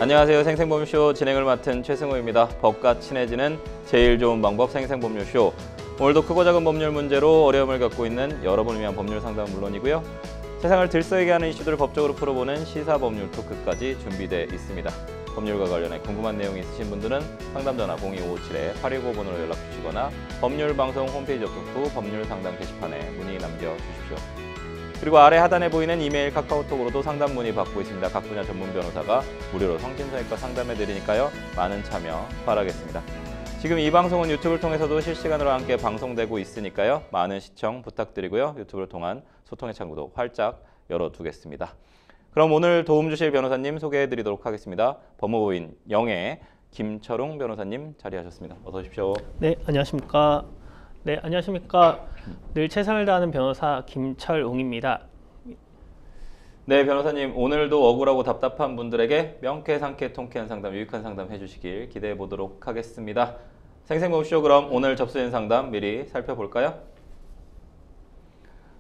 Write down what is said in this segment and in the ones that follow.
안녕하세요. 생생법률쇼 진행을 맡은 최승호입니다. 법과 친해지는 제일 좋은 방법 생생법률쇼. 오늘도 크고 작은 법률 문제로 어려움을 겪고 있는 여러분을 위한 법률 상담은 물론이고요. 세상을 들썩이게 하는 이슈들을 법적으로 풀어보는 시사법률 토크까지 준비되어 있습니다. 법률과 관련해 궁금한 내용이 있으신 분들은 상담전화 02557-8295번으로 연락주시거나 법률방송 홈페이지 접속 후 법률상담 게시판에 문의 남겨주십시오. 그리고 아래 하단에 보이는 이메일, 카카오톡으로도 상담 문의 받고 있습니다. 각 분야 전문 변호사가 무료로 성심성의껏 상담해드리니까요. 많은 참여 바라겠습니다. 지금 이 방송은 유튜브를 통해서도 실시간으로 함께 방송되고 있으니까요. 많은 시청 부탁드리고요. 유튜브를 통한 소통의 창구도 활짝 열어두겠습니다. 그럼 오늘 도움 주실 변호사님 소개해드리도록 하겠습니다. 법무부인 영예 김철웅 변호사님 자리하셨습니다. 어서 오십시오. 네, 안녕하십니까. 네, 안녕하십니까. 늘 최선을 다하는 변호사 김철웅입니다. 네, 변호사님 오늘도 억울하고 답답한 분들에게 명쾌상쾌 통쾌한 상담, 유익한 상담 해주시길 기대해 보도록 하겠습니다. 생생법쇼 그럼 오늘 접수된 상담 미리 살펴볼까요?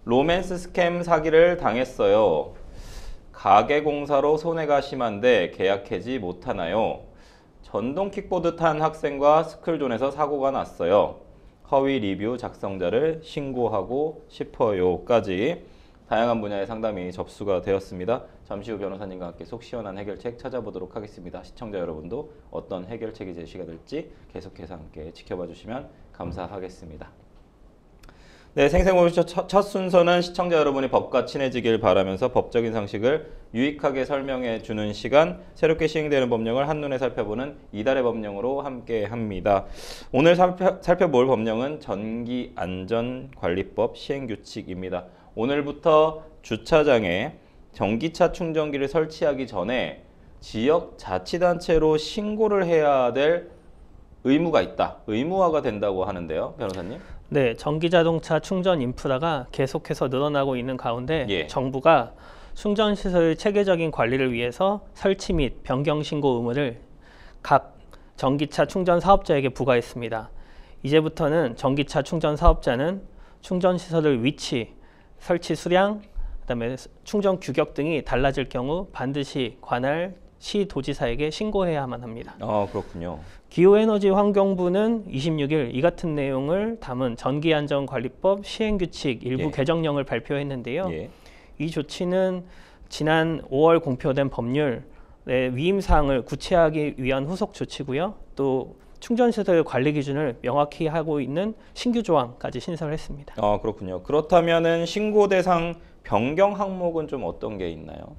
로맨스 스캠 사기를 당했어요. 가계공사로 손해가 심한데 계약 해지 못하나요? 전동 킥보드 탄 학생과 스쿨존에서 사고가 났어요. 허위 리뷰 작성자를 신고하고 싶어요까지 다양한 분야의 상담이 접수가 되었습니다. 잠시 후 변호사님과 함께 속 시원한 해결책 찾아보도록 하겠습니다. 시청자 여러분도 어떤 해결책이 제시가 될지 계속해서 함께 지켜봐 주시면 감사하겠습니다. 네, 생생법률 첫 순서는 시청자 여러분이 법과 친해지길 바라면서 법적인 상식을 유익하게 설명해 주는 시간, 새롭게 시행되는 법령을 한눈에 살펴보는 이달의 법령으로 함께 합니다. 오늘 살펴볼 법령은 전기안전관리법 시행규칙입니다. 오늘부터 주차장에 전기차 충전기를 설치하기 전에 지역자치단체로 신고를 해야 될 의무가 있다. 의무화가 된다고 하는데요. 변호사님. 네, 전기자동차 충전 인프라가 계속해서 늘어나고 있는 가운데 정부가 충전시설 체계적인 관리를 위해서 설치 및 변경 신고 의무를 각 전기차 충전 사업자에게 부과했습니다. 이제부터는 전기차 충전 사업자는 충전시설의 위치, 설치 수량, 그다음에 충전 규격 등이 달라질 경우 반드시 관할 시도지사에게 신고해야만 합니다. 그렇군요. 기후에너지환경부는 26일 이 같은 내용을 담은 전기안전관리법 시행규칙 일부 개정령을 발표했는데요. 이 조치는 지난 5월 공표된 법률의 위임사항을 구체화하기 위한 후속 조치고요. 또 충전시설 관리 기준을 명확히 하고 있는 신규 조항까지 신설했습니다. 그렇군요. 그렇다면은 신고 대상 변경 항목은 좀 어떤 게 있나요?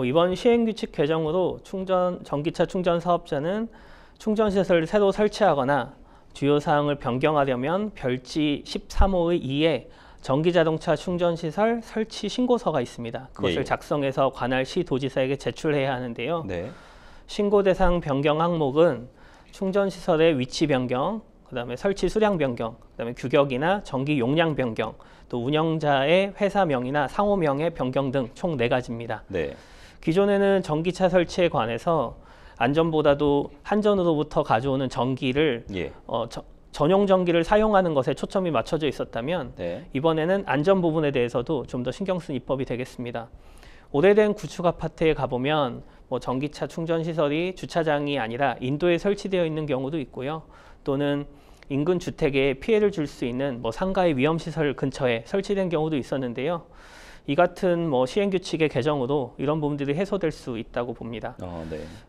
이번 시행규칙 개정으로 전기차 충전 사업자는 충전시설을 새로 설치하거나 주요 사항을 변경하려면 별지 13호의 2에 전기자동차 충전시설 설치 신고서가 있습니다. 그것을 작성해서 관할 시도지사에게 제출해야 하는데요. 신고 대상 변경 항목은 충전시설의 위치 변경, 그다음에 설치 수량 변경, 그다음에 규격이나 전기 용량 변경, 또 운영자의 회사명이나 상호명의 변경 등 총 4가지입니다. 기존에는 전기차 설치에 관해서 안전보다도 한전으로부터 가져오는 전기를 전용 전기를 사용하는 것에 초점이 맞춰져 있었다면 이번에는 안전 부분에 대해서도 좀 더 신경 쓴 입법이 되겠습니다. 오래된 구축 아파트에 가보면 전기차 충전 시설이 주차장이 아니라 인도에 설치되어 있는 경우도 있고요. 또는 인근 주택에 피해를 줄 수 있는 상가의 위험시설 근처에 설치된 경우도 있었는데요. 이 같은 시행규칙의 개정으로 이런 부분들이 해소될 수 있다고 봅니다.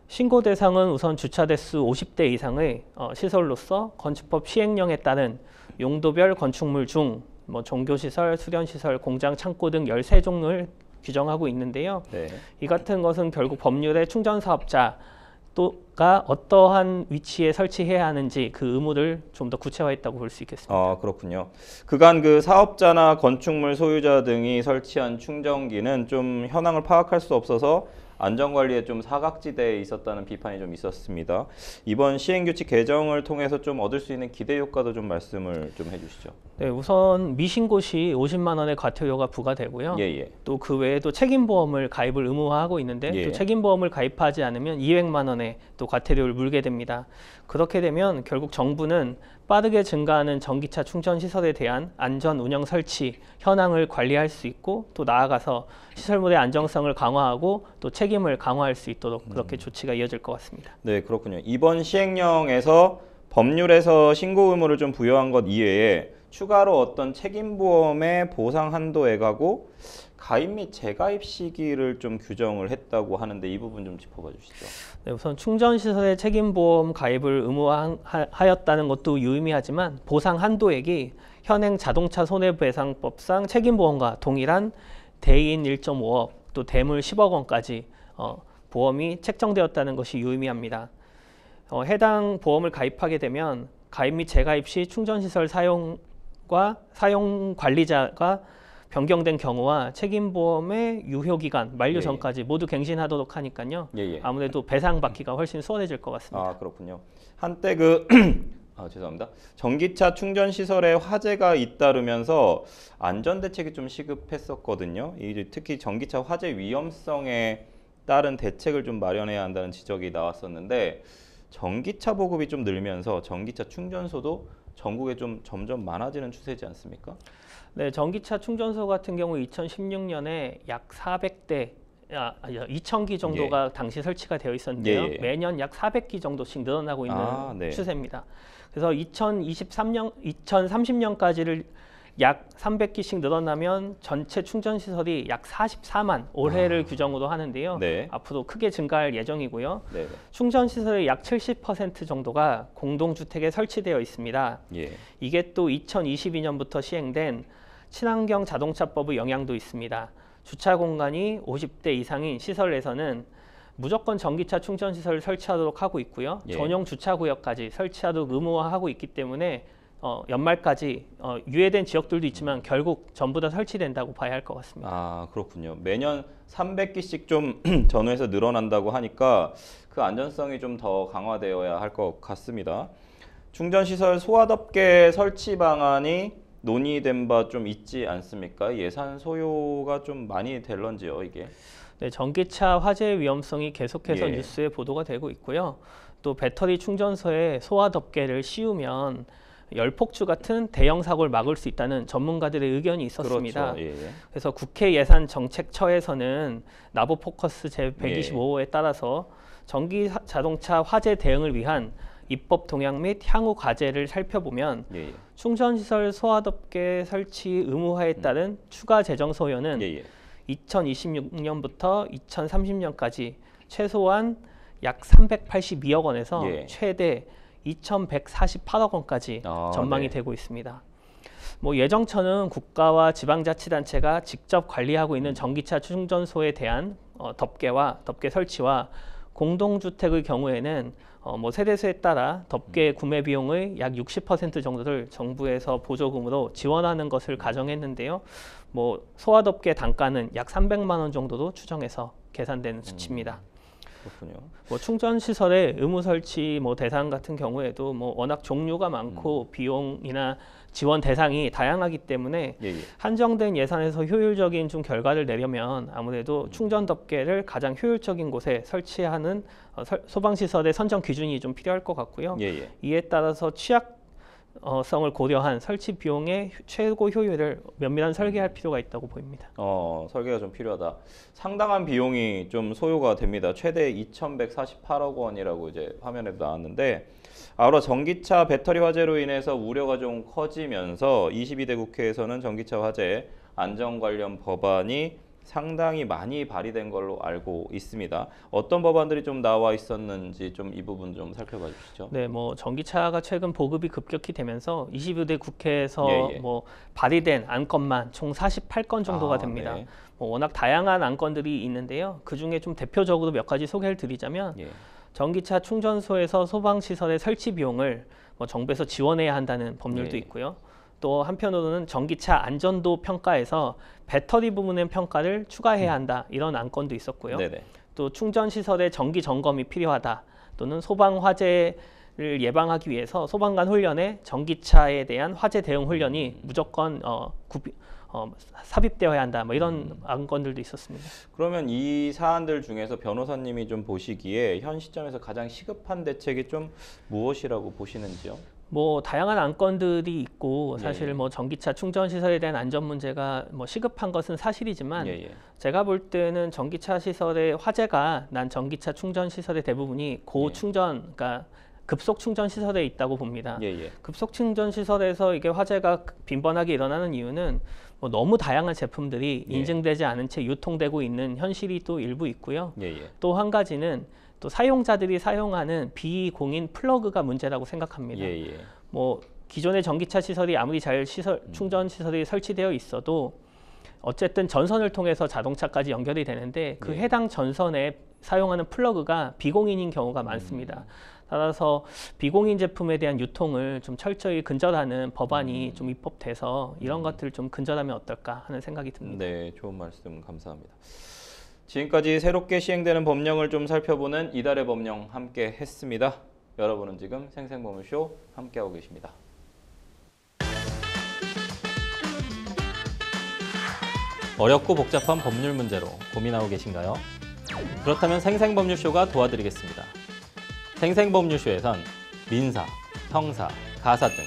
신고 대상은 우선 주차 대수 50대 이상의 시설로서 건축법 시행령에 따른 용도별 건축물 중 종교시설, 수련시설, 공장, 창고 등 13종을 규정하고 있는데요. 이 같은 것은 결국 법률의 충전사업자 가 어떠한 위치에 설치해야 하는지 그 의무를 좀 더 구체화했다고 볼 수 있겠습니다. 그렇군요. 그간 그 사업자나 건축물 소유자 등이 설치한 충전기는 좀 현황을 파악할 수 없어서 안전관리에 좀 사각지대에 있었다는 비판이 좀 있었습니다. 이번 시행규칙 개정을 통해서 좀 얻을 수 있는 기대 효과도 좀 말씀을 좀 해주시죠. 네, 우선 미신고 시 50만 원의 과태료가 부과되고요. 또 그 외에도 책임보험을 가입을 의무화하고 있는데 또 책임보험을 가입하지 않으면 200만 원의 또 과태료를 물게 됩니다. 그렇게 되면 결국 정부는 빠르게 증가하는 전기차 충전 시설에 대한 안전 운영 설치 현황을 관리할 수 있고 또 나아가서 시설물의 안정성을 강화하고 또 책임을 강화할 수 있도록 그렇게 조치가 이어질 것 같습니다. 네, 그렇군요. 이번 시행령에서 법률에서 신고 의무를 좀 부여한 것 이외에 추가로 어떤 책임보험의 보상 한도액하고 가입 및 재가입 시기를 좀 규정을 했다고 하는데 이 부분 좀 짚어봐 주시죠. 네, 우선 충전시설의 책임보험 가입을 의무화하였다는 것도 유의미하지만 보상 한도액이 현행 자동차 손해배상법상 책임보험과 동일한 대인 1.5억 또 대물 10억 원까지 보험이 책정되었다는 것이 유의미합니다. 해당 보험을 가입하게 되면 가입 및 재가입 시 충전시설 사용과 사용 관리자가 변경된 경우와 책임보험의 유효기간 만료 전까지 모두 갱신하도록 하니까요. 아무래도 배상받기가 훨씬 수월해질 것 같습니다. 아, 그렇군요. 한때 죄송합니다. 전기차 충전 시설에 화재가 잇따르면서 안전 대책이 좀 시급했었거든요. 특히 전기차 화재 위험성에 따른 대책을 좀 마련해야 한다는 지적이 나왔었는데 전기차 보급이 좀 늘면서 전기차 충전소도 전국에 좀 점점 많아지는 추세지 않습니까? 네, 전기차 충전소 같은 경우 2016년에 약 400대 2,000기 정도가 당시 설치가 되어 있었는데요. 매년 약 400기 정도씩 늘어나고 있는 추세입니다. 그래서 2030년까지를 약 300기씩 늘어나면 전체 충전 시설이 약 44만 올해를 규정으로 하는데요. 앞으로 크게 증가할 예정이고요. 충전 시설의 약 70% 정도가 공동주택에 설치되어 있습니다. 이게 또 2022년부터 시행된 친환경 자동차법의 영향도 있습니다. 주차 공간이 50대 이상인 시설 내에서는 무조건 전기차 충전 시설을 설치하도록 하고 있고요. 전용 주차 구역까지 설치하도록 의무화하고 있기 때문에 연말까지 유예된 지역들도 있지만 결국 전부 다 설치된다고 봐야 할 것 같습니다. 아, 그렇군요. 매년 300기씩 좀 전후해서 늘어난다고 하니까 그 안전성이 좀 더 강화되어야 할 것 같습니다. 충전시설 소화덮개 설치 방안이 논의된 바 좀 있지 않습니까? 예산 소요가 좀 많이 될런지요, 이게? 네, 전기차 화재 위험성이 계속해서 뉴스에 보도가 되고 있고요. 또 배터리 충전소에 소화덮개를 씌우면 열폭주 같은 대형 사고를 막을 수 있다는 전문가들의 의견이 있었습니다. 그래서 국회 예산정책처에서는 나보포커스 제125호에 따라서 전기 자동차 화재 대응을 위한 입법 동향 및 향후 과제를 살펴보면 충전시설 소화덮개 설치 의무화에 따른 추가 재정 소요는 2026년부터 2030년까지 최소한 약 382억 원에서 최대 2,148억 원까지 전망이 되고 있습니다. 예정처는 국가와 지방자치단체가 직접 관리하고 있는 전기차 충전소에 대한 덮개 설치와 공동주택의 경우에는 세대수에 따라 덮개 구매 비용의 약 60% 정도를 정부에서 보조금으로 지원하는 것을 가정했는데요. 소화덮개 단가는 약 300만 원 정도로 추정해서 계산되는 수치입니다. 그렇군요. 충전 시설의 의무 설치 대상 같은 경우에도 워낙 종류가 많고 비용이나 지원 대상이 다양하기 때문에 한정된 예산에서 효율적인 좀 결과를 내려면 아무래도 충전 덮개를 가장 효율적인 곳에 설치하는 소방시설의 선정 기준이 좀 필요할 것 같고요. 이에 따라서 취약성을 고려한 설치 비용의 최고 효율을 면밀한 설계할 필요가 있다고 보입니다. 설계가 좀 필요하다. 상당한 비용이 좀 소요가 됩니다. 최대 2,148억 원이라고 이제 화면에도 나왔는데 아울러 전기차 배터리 화재로 인해서 우려가 좀 커지면서 22대 국회에서는 전기차 화재 안전 관련 법안이 상당히 많이 발의된 걸로 알고 있습니다. 어떤 법안들이 좀 나와 있었는지 좀 이 부분 좀 살펴봐 주시죠. 네, 전기차가 최근 보급이 급격히 되면서 22대 국회에서 발의된 안건만 총 48건 정도가 됩니다. 워낙 다양한 안건들이 있는데요. 그 중에 좀 대표적으로 몇 가지 소개를 드리자면 전기차 충전소에서 소방시설의 설치 비용을 정부에서 지원해야 한다는 법률도 있고요. 또 한편으로는 전기차 안전도 평가에서 배터리 부분의 평가를 추가해야 한다 이런 안건도 있었고요. 또 충전 시설의 정기 점검이 필요하다 또는 소방 화재 예방하기 위해서 소방관 훈련에 전기차에 대한 화재 대응 훈련이 무조건 삽입되어야 한다. 뭐 이런 안건들도 있었습니다. 그러면 이 사안들 중에서 변호사님이 좀 보시기에 현 시점에서 가장 시급한 대책이 좀 무엇이라고 보시는지요? 뭐 다양한 안건들이 있고 사실 예. 뭐 전기차 충전 시설에 대한 안전 문제가 뭐 시급한 것은 사실이지만 예. 제가 볼 때는 전기차 시설의 화재가 난 전기차 충전 시설의 대부분이 고충전, 그러니까 급속 충전 시설에 있다고 봅니다. 예. 급속 충전 시설에서 이게 화재가 빈번하게 일어나는 이유는 뭐 너무 다양한 제품들이 예. 인증되지 않은 채 유통되고 있는 현실이 또 일부 있고요. 예. 또 한 가지는 또 사용자들이 사용하는 비공인 플러그가 문제라고 생각합니다. 예. 뭐 기존의 전기차 시설이 아무리 잘 충전 시설이 설치되어 있어도 어쨌든 전선을 통해서 자동차까지 연결이 되는데 그 해당 전선에 사용하는 플러그가 비공인인 경우가 많습니다. 따라서 비공인 제품에 대한 유통을 좀 철저히 근절하는 법안이 좀 입법돼서 이런 것들을 좀 근절하면 어떨까 하는 생각이 듭니다. 네, 좋은 말씀 감사합니다. 지금까지 새롭게 시행되는 법령을 좀 살펴보는 이달의 법령 함께 했습니다. 여러분은 지금 생생법률쇼 함께하고 계십니다. 어렵고 복잡한 법률 문제로 고민하고 계신가요? 그렇다면 생생법률쇼가 도와드리겠습니다. 생생법률쇼에선 민사, 형사, 가사 등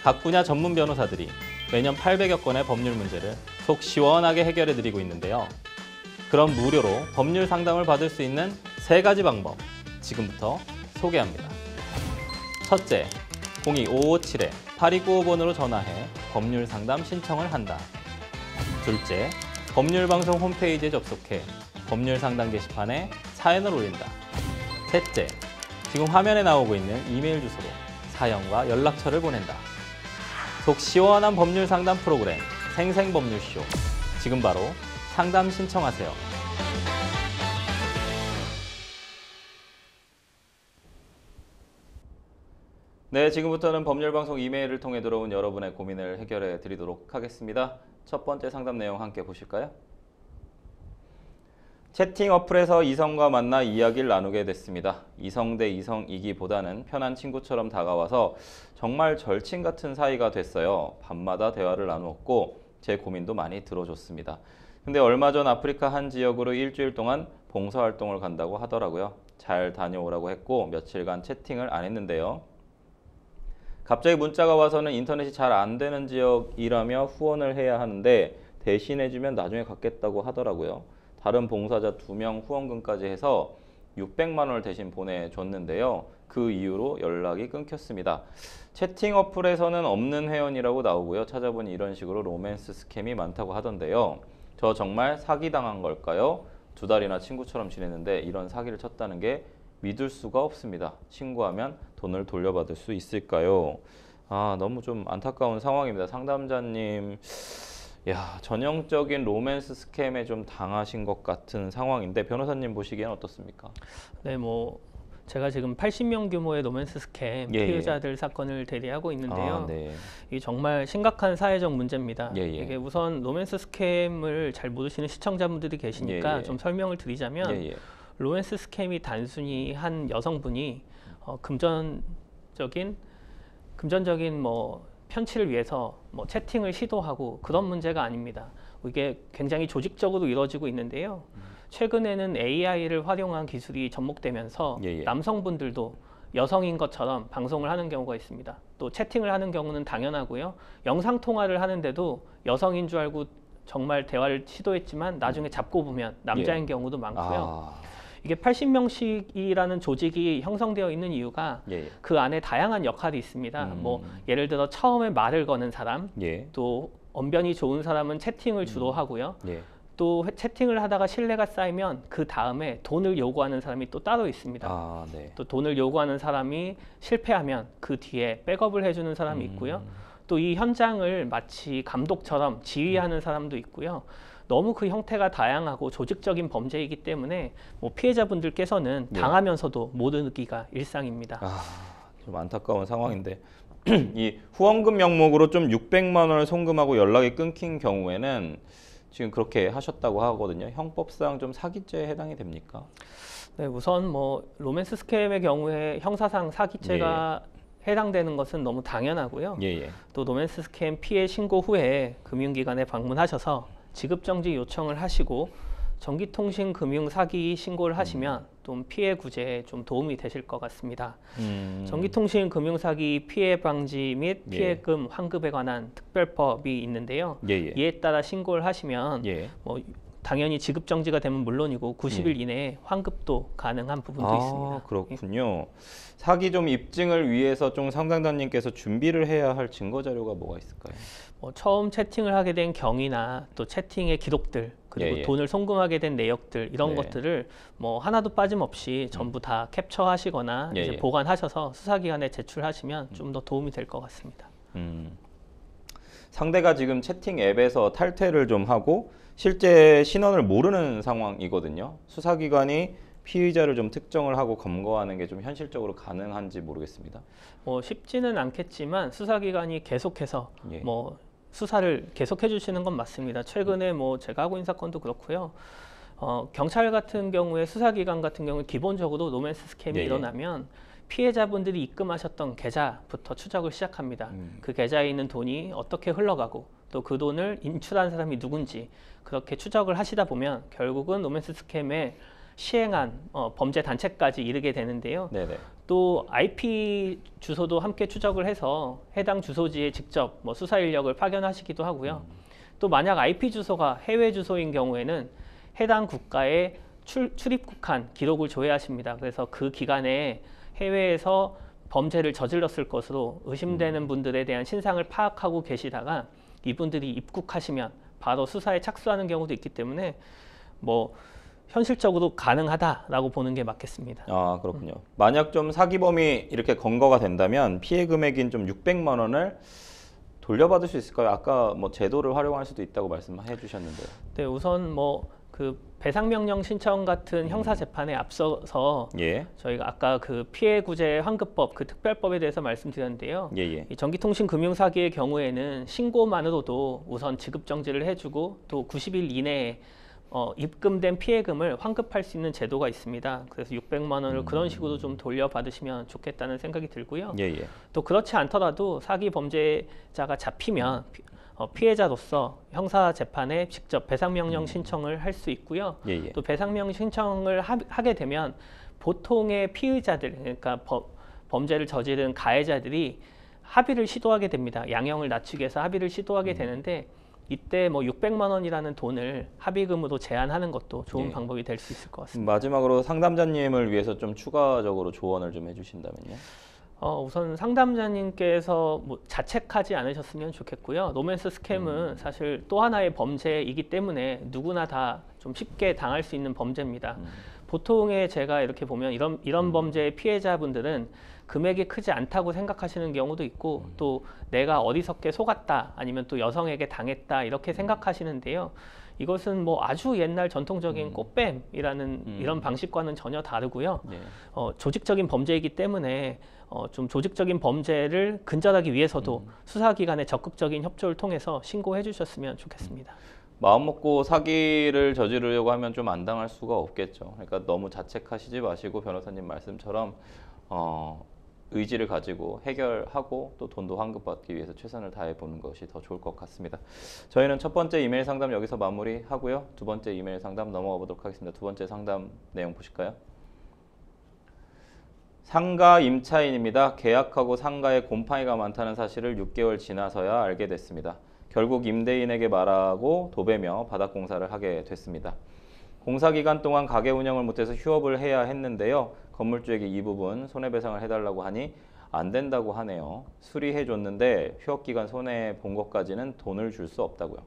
각 분야 전문 변호사들이 매년 800여 건의 법률 문제를 속 시원하게 해결해드리고 있는데요. 그럼 무료로 법률 상담을 받을 수 있는 3가지 방법 지금부터 소개합니다. 첫째, 02-557-8295번으로 전화해 법률 상담 신청을 한다. 둘째, 법률방송 홈페이지에 접속해 법률 상담 게시판에 사연을 올린다. 셋째, 지금 화면에 나오고 있는 이메일 주소로 사연과 연락처를 보낸다. 속 시원한 법률 상담 프로그램 생생법률쇼. 지금 바로 상담 신청하세요. 네, 지금부터는 법률방송 이메일을 통해 들어온 여러분의 고민을 해결해 드리도록 하겠습니다. 첫 번째 상담 내용 함께 보실까요? 채팅 어플에서 이성과 만나 이야기를 나누게 됐습니다. 이성 대 이성이기보다는 편한 친구처럼 다가와서 정말 절친 같은 사이가 됐어요. 밤마다 대화를 나누었고 제 고민도 많이 들어줬습니다. 근데 얼마 전 아프리카 한 지역으로 일주일 동안 봉사활동을 간다고 하더라고요. 잘 다녀오라고 했고 며칠간 채팅을 안 했는데요. 갑자기 문자가 와서는 인터넷이 잘 안 되는 지역이라며 후원을 해야 하는데 대신해주면 나중에 갚겠다고 하더라고요. 다른 봉사자 2명 후원금까지 해서 600만 원을 대신 보내줬는데요. 그 이후로 연락이 끊겼습니다. 채팅 어플에서는 없는 회원이라고 나오고요. 찾아보니 이런 식으로 로맨스 스캠이 많다고 하던데요. 저 정말 사기당한 걸까요? 2달이나 친구처럼 지냈는데 이런 사기를 쳤다는 게 믿을 수가 없습니다. 신고하면 돈을 돌려받을 수 있을까요? 너무 좀 안타까운 상황입니다. 상담자님, 전형적인 로맨스 스캠에 좀 당하신 것 같은 상황인데 변호사님 보시기엔 어떻습니까? 네, 뭐 제가 지금 80명 규모의 로맨스 스캠 피해자들 사건을 대리하고 있는데요. 이게 정말 심각한 사회적 문제입니다. 이게 우선 로맨스 스캠을 잘 모르시는 시청자분들이 계시니까 좀 설명을 드리자면 로맨스 스캠이 단순히 한 여성분이 금전적인 뭐 편취를 위해서 뭐 채팅을 시도하고 그런 문제가 아닙니다. 이게 굉장히 조직적으로 이루어지고 있는데요. 최근에는 AI를 활용한 기술이 접목되면서 남성분들도 여성인 것처럼 방송을 하는 경우가 있습니다. 또 채팅을 하는 경우는 당연하고요. 영상 통화를 하는데도 여성인 줄 알고 정말 대화를 시도했지만 나중에 잡고 보면 남자인 경우도 많고요. 이게 80명씩이라는 조직이 형성되어 있는 이유가 그 안에 다양한 역할이 있습니다. 뭐 예를 들어 처음에 말을 거는 사람, 또 언변이 좋은 사람은 채팅을 주로 하고요. 또 채팅을 하다가 신뢰가 쌓이면 그 다음에 돈을 요구하는 사람이 또 따로 있습니다. 또 돈을 요구하는 사람이 실패하면 그 뒤에 백업을 해주는 사람이 있고요. 또 이 현장을 마치 감독처럼 지휘하는 사람도 있고요. 너무 그 형태가 다양하고 조직적인 범죄이기 때문에 뭐 피해자분들께서는 당하면서도 모르기가 일상입니다. 좀 안타까운 상황인데 이 후원금 명목으로 좀 600만 원을 송금하고 연락이 끊긴 경우에는 지금 그렇게 하셨다고 하거든요. 형법상 좀 사기죄에 해당이 됩니까? 네, 우선 뭐 로맨스 스캠의 경우에 형사상 사기죄가 해당되는 것은 너무 당연하고요. 예, 예. 또 로맨스 스캠 피해 신고 후에 금융기관에 방문하셔서 지급정지 요청을 하시고 전기통신금융 사기 신고를 하시면 좀 피해 구제에 좀 도움이 되실 것 같습니다. 전기통신금융 사기 피해 방지 및 피해금 환급에 관한 특별법이 있는데요. 예, 예. 이에 따라 신고를 하시면 예. 뭐 당연히 지급 정지가 되면 물론이고 90일 이내에 환급도 가능한 부분도 있습니다. 그렇군요. 사기 좀 입증을 위해서 좀 상담자님께서 준비를 해야 할 증거 자료가 뭐가 있을까요? 뭐 처음 채팅을 하게 된 경위나 또 채팅의 기록들 그리고 예, 예. 돈을 송금하게 된 내역들 이런 네. 것들을 뭐 하나도 빠짐없이 전부 다 캡처하시거나 예, 이제 예. 보관하셔서 수사기관에 제출하시면 좀 더 도움이 될 것 같습니다. 상대가 지금 채팅 앱에서 탈퇴를 좀 하고 실제 신원을 모르는 상황이거든요. 수사기관이 피의자를 좀 특정을 하고 검거하는 게 좀 현실적으로 가능한지 모르겠습니다. 뭐 쉽지는 않겠지만 수사기관이 계속해서 예. 뭐 수사를 계속해 주시는 건 맞습니다. 최근에 뭐 제가 하고 있는 사건도 그렇고요. 경찰 같은 경우에 수사기관 같은 경우에 기본적으로 로맨스 스캠이 예, 예. 일어나면 피해자분들이 입금하셨던 계좌부터 추적을 시작합니다. 그 계좌에 있는 돈이 어떻게 흘러가고 또 그 돈을 인출한 사람이 누군지 그렇게 추적을 하시다 보면 결국은 로맨스 스캠에 시행한 범죄 단체까지 이르게 되는데요. 네네. 또 IP 주소도 함께 추적을 해서 해당 주소지에 직접 뭐 수사 인력을 파견하시기도 하고요. 또 만약 IP 주소가 해외 주소인 경우에는 해당 국가의 출입국한 기록을 조회하십니다. 그래서 그 기간에 해외에서 범죄를 저질렀을 것으로 의심되는 분들에 대한 신상을 파악하고 계시다가 이분들이 입국하시면 바로 수사에 착수하는 경우도 있기 때문에 뭐 현실적으로 가능하다라고 보는 게 맞겠습니다. 아, 그렇군요. 만약 좀 사기범이 이렇게 검거가 된다면 피해 금액인 좀 600만 원을 돌려받을 수 있을까요? 아까 뭐 제도를 활용할 수도 있다고 말씀해 주셨는데요. 네, 우선 뭐 그 배상명령 신청 같은 형사 재판에 앞서서 예. 저희가 아까 그 피해구제 환급법 그 특별법에 대해서 말씀드렸는데요. 예, 예. 이 전기통신금융사기의 경우에는 신고만으로도 우선 지급 정지를 해주고 또 90일 이내에 입금된 피해금을 환급할 수 있는 제도가 있습니다. 그래서 600만 원을 그런 식으로 좀 돌려받으시면 좋겠다는 생각이 들고요. 예, 예. 또 그렇지 않더라도 사기 범죄자가 잡히면 피해자로서 형사 재판에 직접 배상명령 신청을 할 수 있고요. 예, 예. 또 배상명령 신청을 하게 되면 보통의 피의자들, 그러니까 범죄를 저지른 가해자들이 합의를 시도하게 됩니다. 양형을 낮추기 위해서 합의를 시도하게 되는데 이때 뭐 600만 원이라는 돈을 합의금으로 제한하는 것도 좋은 예. 방법이 될 수 있을 것 같습니다. 마지막으로 상담자님을 위해서 좀 추가적으로 조언을 좀 해주신다면요. 우선 상담자님께서 뭐 자책하지 않으셨으면 좋겠고요. 로맨스 스캠은 사실 또 하나의 범죄이기 때문에 누구나 다 좀 쉽게 당할 수 있는 범죄입니다. 보통의 제가 이렇게 보면 이런 범죄의 피해자분들은 금액이 크지 않다고 생각하시는 경우도 있고 또 내가 어리석게 속았다 아니면 또 여성에게 당했다 이렇게 생각하시는데요. 이것은 뭐 아주 옛날 전통적인 꽃뱀이라는 이런 방식과는 전혀 다르고요. 예. 조직적인 범죄이기 때문에 좀 조직적인 범죄를 근절하기 위해서도 수사기관의 적극적인 협조를 통해서 신고해 주셨으면 좋겠습니다. 마음 먹고 사기를 저지르려고 하면 좀 안 당할 수가 없겠죠. 그러니까 너무 자책하시지 마시고 변호사님 말씀처럼 의지를 가지고 해결하고 또 돈도 환급받기 위해서 최선을 다해 보는 것이 더 좋을 것 같습니다. 저희는 첫 번째 이메일 상담 여기서 마무리하고요. 두 번째 이메일 상담 넘어가 보도록 하겠습니다. 두 번째 상담 내용 보실까요? 상가 임차인입니다. 계약하고 상가에 곰팡이가 많다는 사실을 6개월 지나서야 알게 됐습니다. 결국 임대인에게 말하고 도배며 바닥 공사를 하게 됐습니다. 공사 기간 동안 가게 운영을 못해서 휴업을 해야 했는데요. 건물주에게 이 부분 손해배상을 해달라고 하니 안 된다고 하네요. 수리해 줬는데 휴업 기간 손해 본 것까지는 돈을 줄 수 없다고요.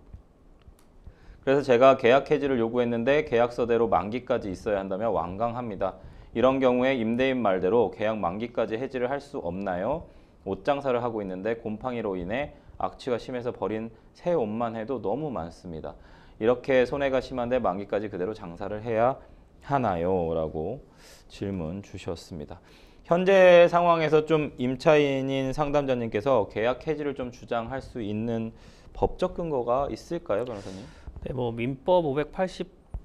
그래서 제가 계약 해지를 요구했는데 계약서대로 만기까지 있어야 한다며 완강합니다. 이런 경우에 임대인 말대로 계약 만기까지 해지를 할 수 없나요? 옷 장사를 하고 있는데 곰팡이로 인해 악취가 심해서 버린 새 옷만 해도 너무 많습니다. 이렇게 손해가 심한데 만기까지 그대로 장사를 해야 하나요? 라고 질문 주셨습니다. 현재 상황에서 좀 임차인인 상담자님께서 계약 해지를 좀 주장할 수 있는 법적 근거가 있을까요, 변호사님? 네, 뭐 민법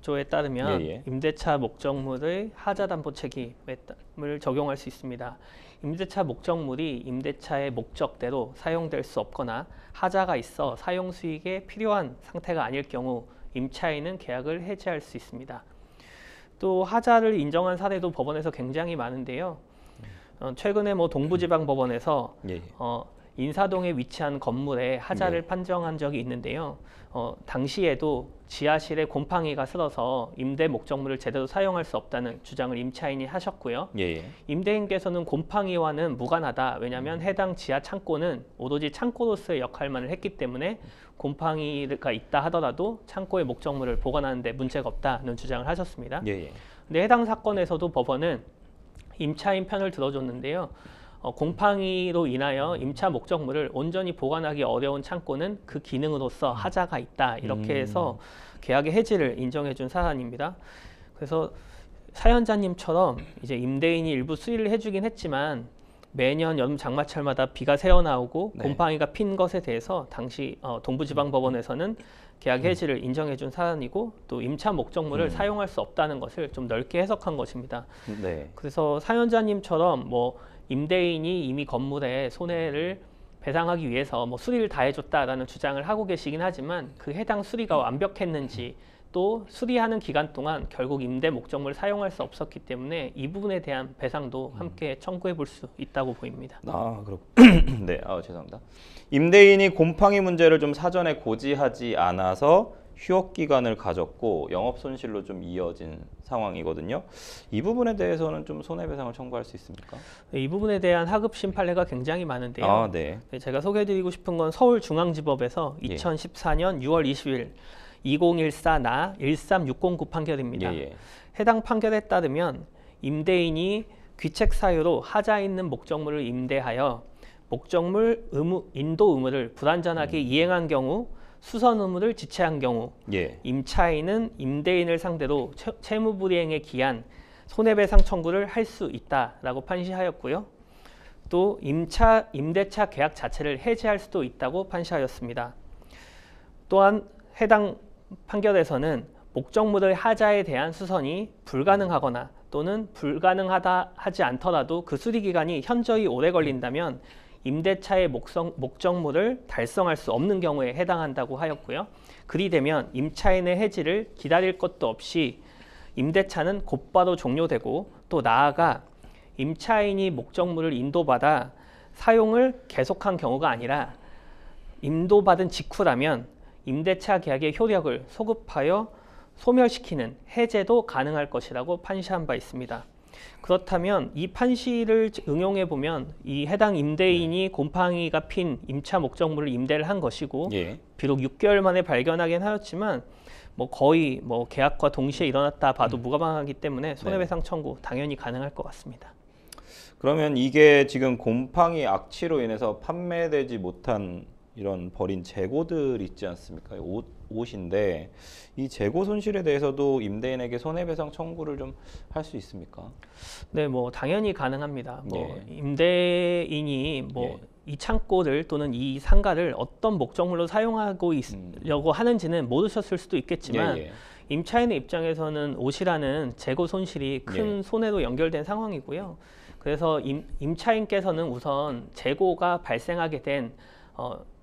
6조에 따르면 예, 예. 임대차 목적물의 하자담보 책임을 적용할 수 있습니다. 임대차 목적물이 임대차의 목적대로 사용될 수 없거나 하자가 있어 사용 수익에 필요한 상태가 아닐 경우 임차인은 계약을 해지할 수 있습니다. 또 하자를 인정한 사례도 법원에서 굉장히 많은데요. 최근에 뭐 동부지방법원에서 예, 예. 인사동에 위치한 건물에 하자를 네. 판정한 적이 있는데요. 당시에도 지하실에 곰팡이가 슬어서 임대 목적물을 제대로 사용할 수 없다는 주장을 임차인이 하셨고요. 예, 예. 임대인께서는 곰팡이와는 무관하다. 왜냐하면 해당 지하 창고는 오로지 창고로서의 역할만을 했기 때문에 곰팡이가 있다 하더라도 창고의 목적물을 보관하는 데 문제가 없다는 주장을 하셨습니다. 예, 예. 근데 해당 사건에서도 법원은 임차인 편을 들어줬는데요. 곰팡이로 인하여 임차 목적물을 온전히 보관하기 어려운 창고는 그 기능으로서 하자가 있다. 이렇게 해서 계약의 해지를 인정해 준 사안입니다. 그래서 사연자님처럼 이제 임대인이 일부 수리를 해주긴 했지만 매년 여름 장마철마다 비가 새어나오고 네. 곰팡이가 핀 것에 대해서 당시 동부지방법원에서는 계약 해지를 인정해 준 사안이고 또 임차 목적물을 사용할 수 없다는 것을 좀 넓게 해석한 것입니다. 네. 그래서 사연자님처럼 뭐 임대인이 이미 건물에 손해를 배상하기 위해서 뭐 수리를 다 해줬다라는 주장을 하고 계시긴 하지만 그 해당 수리가 완벽했는지 또 수리하는 기간 동안 결국 임대 목적물을 사용할 수 없었기 때문에 이 부분에 대한 배상도 함께 청구해 볼 수 있다고 보입니다. 아, 네, 죄송합니다. 임대인이 곰팡이 문제를 좀 사전에 고지하지 않아서 휴업 기간을 가졌고 영업 손실로 좀 이어진 상황이거든요. 이 부분에 대해서는 좀 손해배상을 청구할 수 있습니까? 이 부분에 대한 하급심 판례가 굉장히 많은데요. 아, 네. 제가 소개해드리고 싶은 건 서울중앙지법에서 예. 2014년 6월 20일 2014나 13609 판결입니다. 예, 예. 해당 판결에 따르면 임대인이 귀책 사유로 하자 있는 목적물을 임대하여 목적물 인도 의무를 불완전하게 이행한 경우 수선 의무를 지체한 경우 예. 임차인은 임대인을 상대로 채무불이행에 기한 손해배상 청구를 할 수 있다라고 판시하였고요. 또 임대차 계약 자체를 해지할 수도 있다고 판시하였습니다. 또한 해당 판결에서는 목적물의 하자에 대한 수선이 불가능하거나 또는 불가능하다 하지 않더라도 그 수리 기간이 현저히 오래 걸린다면 임대차의 목적물을 달성할 수 없는 경우에 해당한다고 하였고요. 그리 되면 임차인의 해지를 기다릴 것도 없이 임대차는 곧바로 종료되고 또 나아가 임차인이 목적물을 인도받아 사용을 계속한 경우가 아니라 인도받은 직후라면 임대차 계약의 효력을 소급하여 소멸시키는 해제도 가능할 것이라고 판시한 바 있습니다. 그렇다면 이 판시를 응용해 보면 이 해당 임대인이 곰팡이가 핀 임차 목적물을 임대를 한 것이고 예. 비록 6개월 만에 발견하긴 하였지만 뭐 거의 뭐 계약과 동시에 일어났다 봐도 무가망하기 때문에 손해배상 청구 당연히 가능할 것 같습니다. 그러면 이게 지금 곰팡이 악취로 인해서 판매되지 못한 이런 버린 재고들 있지 않습니까? 옷인데 이 재고 손실에 대해서도 임대인에게 손해배상 청구를 좀 할 수 있습니까? 네, 뭐 당연히 가능합니다. 뭐 예. 임대인이 뭐 예. 이 창고를 또는 이 상가를 어떤 목적물로 사용하고 있려고 하는지는 모르셨을 수도 있겠지만 예, 예. 임차인의 입장에서는 옷이라는 재고 손실이 큰 예. 손해로 연결된 상황이고요. 그래서 임차인께서는 우선 재고가 발생하게 된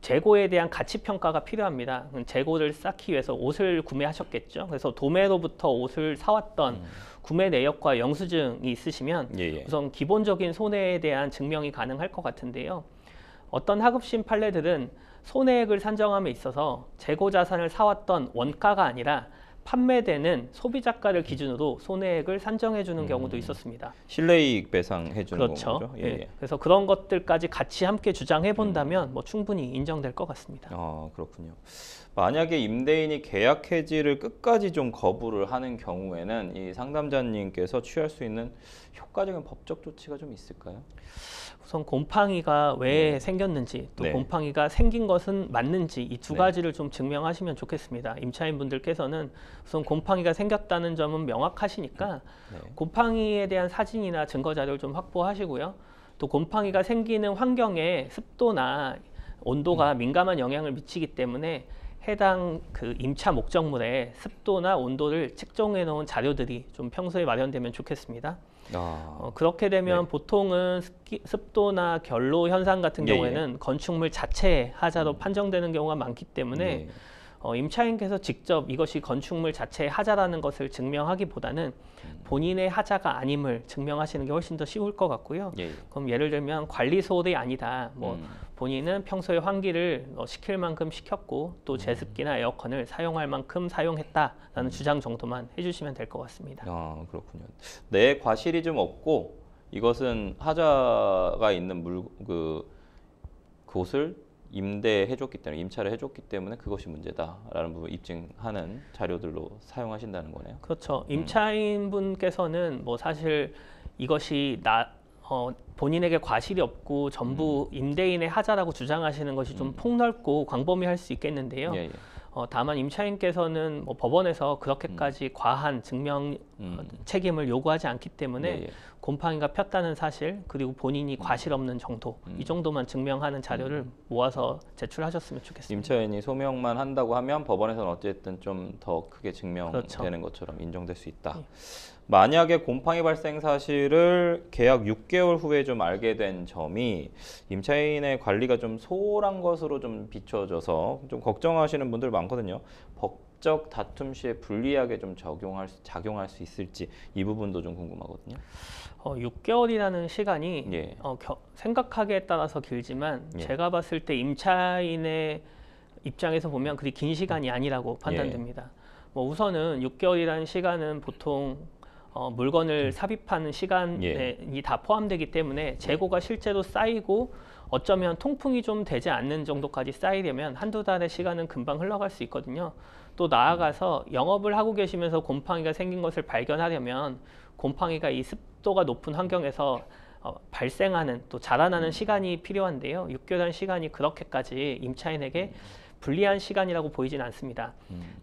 재고에 대한 가치 평가가 필요합니다. 재고를 쌓기 위해서 옷을 구매하셨겠죠. 그래서 도매로부터 옷을 사왔던 구매 내역과 영수증이 있으시면 예, 예. 우선 기본적인 손해에 대한 증명이 가능할 것 같은데요. 어떤 하급심 판례들은 손해액을 산정함에 있어서 재고 자산을 사왔던 원가가 아니라 판매되는 소비자가를 기준으로 손해액을 산정해 주는 경우도 있었습니다. 실내이익 배상해 주는 그렇죠. 거죠? 예, 예. 예. 그래서 그런 것들까지 같이 함께 주장해 본다면 뭐 충분히 인정될 것 같습니다. 아, 그렇군요. 만약에 임대인이 계약 해지를 끝까지 좀 거부를 하는 경우에는 이 상담자님께서 취할 수 있는 효과적인 법적 조치가 좀 있을까요? 우선 곰팡이가 왜 생겼는지 또 네. 곰팡이가 생긴 것은 맞는지 이 두 네. 가지를 좀 증명하시면 좋겠습니다. 임차인분들께서는 우선 곰팡이가 생겼다는 점은 명확하시니까 네. 곰팡이에 대한 사진이나 증거 자료를 좀 확보하시고요. 또 곰팡이가 생기는 환경에 습도나 온도가 민감한 영향을 미치기 때문에 해당 그 임차 목적물의 습도나 온도를 측정해 놓은 자료들이 좀 평소에 마련되면 좋겠습니다. 그렇게 되면 네. 보통은 습도나 결로 현상 같은 예, 경우에는 건축물 자체의 하자로 판정되는 경우가 많기 때문에 예. 임차인께서 직접 이것이 건축물 자체의 하자라는 것을 증명하기보다는 본인의 하자가 아님을 증명하시는 게 훨씬 더 쉬울 것 같고요. 예. 그럼 예를 들면 관리 소홀이 아니다. 뭐 본인은 평소에 환기를 시킬 만큼 시켰고 또 제습기나 에어컨을 사용할 만큼 사용했다라는 주장 정도만 해주시면 될 것 같습니다. 그렇군요. 내 과실이 좀 없고 이것은 하자가 있는 그곳을 임대해줬기 때문에 임차를 해줬기 때문에 그것이 문제다라는 부분 입증하는 자료들로 사용하신다는 거네요. 그렇죠. 임차인분께서는 뭐 사실 이것이 본인에게 과실이 없고 전부 임대인의 하자라고 주장하시는 것이 좀 폭넓고 광범위할 수 있겠는데요. 예, 예. 다만 임차인께서는 뭐 법원에서 그렇게까지 과한 증명 책임을 요구하지 않기 때문에 예, 예. 곰팡이가 폈다는 사실 그리고 본인이 과실 없는 정도 이 정도만 증명하는 자료를 모아서 제출하셨으면 좋겠습니다. 임차인이 소명만 한다고 하면 법원에서는 어쨌든 좀 더 크게 증명되는 그렇죠. 것처럼 인정될 수 있다. 예. 만약에 곰팡이 발생 사실을 계약 6개월 후에 좀 알게 된 점이 임차인의 관리가 좀 소홀한 것으로 좀 비춰져서 좀 걱정하시는 분들 많거든요. 법적 다툼 시에 불리하게 좀 작용할 수 있을지 이 부분도 좀 궁금하거든요. 6개월이라는 시간이 예. 생각하기에 따라서 길지만 예. 제가 봤을 때 임차인의 입장에서 보면 그리 긴 시간이 아니라고 판단됩니다. 뭐 우선은 6개월이라는 시간은 보통 물건을 삽입하는 시간이 다 포함되기 때문에 재고가 실제로 쌓이고 어쩌면 통풍이 좀 되지 않는 정도까지 쌓이려면 한두 달의 시간은 금방 흘러갈 수 있거든요. 또 나아가서 영업을 하고 계시면서 곰팡이가 생긴 것을 발견하려면 곰팡이가 이 습도가 높은 환경에서 발생하는 또 자라나는 시간이 필요한데요. 6개월이라는 시간이 그렇게까지 임차인에게 불리한 시간이라고 보이진 않습니다.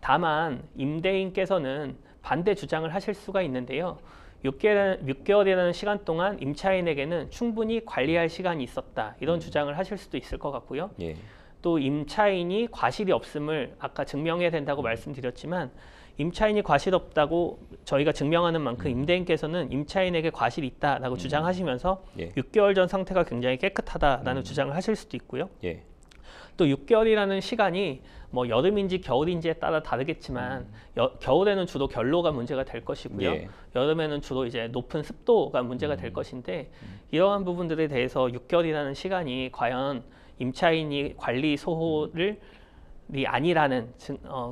다만 임대인께서는 반대 주장을 하실 수가 있는데요. 6개월이라는 시간 동안 임차인에게는 충분히 관리할 시간이 있었다. 이런 주장을 하실 수도 있을 것 같고요. 예. 또 임차인이 과실이 없음을 아까 증명해야 된다고 말씀드렸지만 임차인이 과실 없다고 저희가 증명하는 만큼 임대인께서는 임차인에게 과실이 있다라고 주장하시면서 6개월 전 상태가 굉장히 깨끗하다라는 주장을 하실 수도 있고요. 예. 또 6개월이라는 시간이 뭐 여름인지 겨울인지에 따라 다르겠지만 겨울에는 주로 결로가 문제가 될 것이고요. 여름에는 주로 이제 높은 습도가 문제가 될 것인데 이러한 부분들에 대해서 6개월이라는 시간이 과연 임차인이 관리 소홀이 아니라는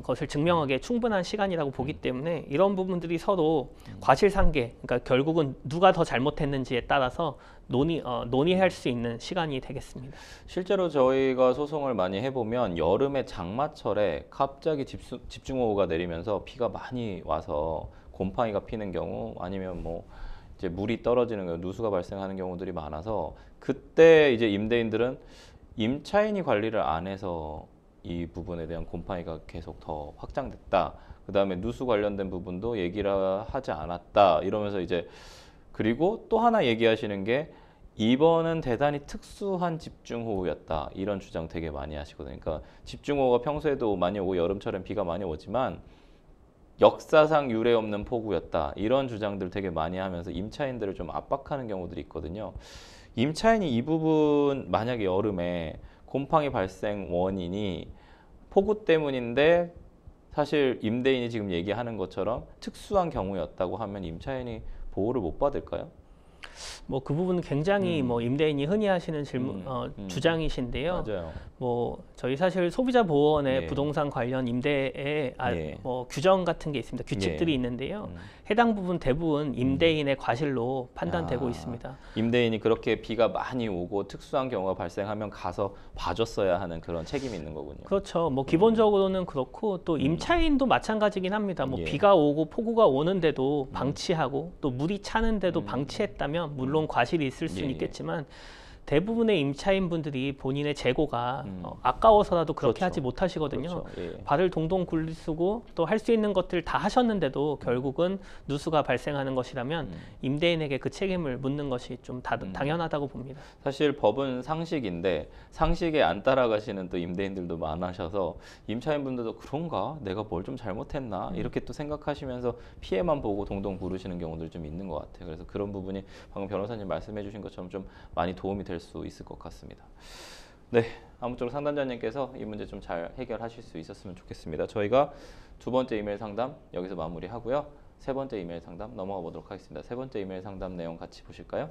것을 증명하기에 충분한 시간이라고 보기 때문에 이런 부분들이 서로 과실상계, 그러니까 결국은 누가 더 잘못했는지에 따라서 논의할 수 있는 시간이 되겠습니다. 실제로 저희가 소송을 많이 해보면 여름에 장마철에 갑자기 집중호우가 내리면서 비가 많이 와서 곰팡이가 피는 경우 아니면 뭐 이제 물이 떨어지는 경우 누수가 발생하는 경우들이 많아서 그때 이제 임대인들은 임차인이 관리를 안 해서 이 부분에 대한 곰팡이가 계속 더 확장됐다. 그 다음에 누수 관련된 부분도 얘기를 하지 않았다. 이러면서 이제 그리고 또 하나 얘기하시는 게 이번은 대단히 특수한 집중호우였다. 이런 주장 되게 많이 하시거든요. 그러니까 집중호우가 평소에도 많이 오고 여름철엔 비가 많이 오지만 역사상 유례 없는 폭우였다. 이런 주장들 되게 많이 하면서 임차인들을 좀 압박하는 경우들이 있거든요. 임차인이 이 부분 만약에 여름에 곰팡이 발생 원인이 폭우 때문인데 사실 임대인이 지금 얘기하는 것처럼 특수한 경우였다고 하면 임차인이 보호를 못 받을까요? 뭐 그 부분은 굉장히 뭐 임대인이 흔히 하시는 주장이신데요. 맞아요. 뭐 저희 사실 소비자보호원의 부동산 관련 임대에 뭐 규정 같은 게 있습니다. 규칙들이 있는데요. 해당 부분 대부분 임대인의 과실로 판단되고 있습니다. 임대인이 그렇게 비가 많이 오고 특수한 경우가 발생하면 가서 봐줬어야 하는 그런 책임이 있는 거군요. 그렇죠. 뭐 기본적으로는 그렇고 또 임차인도 마찬가지긴 합니다. 뭐 비가 오고 폭우가 오는데도 방치하고 또 물이 차는데도 방치했다면 물론 과실이 있을 수는 있겠지만 대부분의 임차인 분들이 본인의 재고가 아까워서라도 그렇게 그렇죠. 하지 못하시거든요. 그렇죠. 예. 발을 동동 굴리시고 또 할 수 있는 것들 다 하셨는데도 결국은 누수가 발생하는 것이라면 임대인에게 그 책임을 묻는 것이 좀 당연하다고 봅니다. 사실 법은 상식인데 상식에 안 따라가시는 또 임대인들도 많으셔서 임차인분들도 그런가? 내가 뭘 좀 잘못했나? 이렇게 또 생각하시면서 피해만 보고 동동 구르시는 경우들 좀 있는 것 같아요. 그래서 그런 부분이 방금 변호사님 말씀해 주신 것처럼 좀 많이 도움이 될 수 있을 것 같습니다. 네, 아무쪼록 상담자님께서 이 문제 좀 잘 해결하실 수 있었으면 좋겠습니다. 저희가 두 번째 이메일 상담 여기서 마무리하고요. 세 번째 이메일 상담 넘어가 보도록 하겠습니다. 세 번째 이메일 상담 내용 같이 보실까요?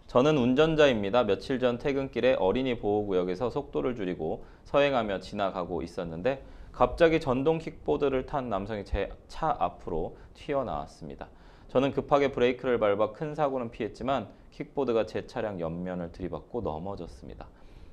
저는 운전자입니다. 며칠 전 퇴근길에 어린이 보호구역에서 속도를 줄이고 서행하며 지나가고 있었는데 갑자기 전동 킥보드를 탄 남성이 제 차 앞으로 튀어나왔습니다. 저는 급하게 브레이크를 밟아 큰 사고는 피했지만 킥보드가 제 차량 옆면을 들이받고 넘어졌습니다.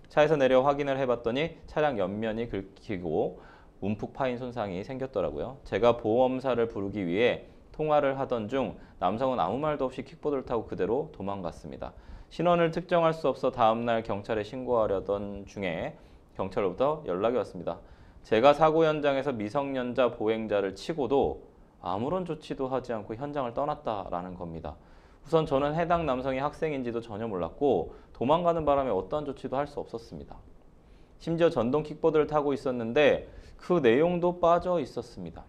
차에서 내려 확인을 해봤더니 차량 옆면이 긁히고 움푹 파인 손상이 생겼더라고요. 제가 보험사를 부르기 위해 통화를 하던 중 남성은 아무 말도 없이 킥보드를 타고 그대로 도망갔습니다. 신원을 특정할 수 없어 다음날 경찰에 신고하려던 중에 경찰로부터 연락이 왔습니다. 제가 사고 현장에서 미성년자 보행자를 치고도 아무런 조치도 하지 않고 현장을 떠났다라는 겁니다. 우선 저는 해당 남성이 학생인지도 전혀 몰랐고 도망가는 바람에 어떠한 조치도 할 수 없었습니다. 심지어 전동 킥보드를 타고 있었는데 그 내용도 빠져 있었습니다.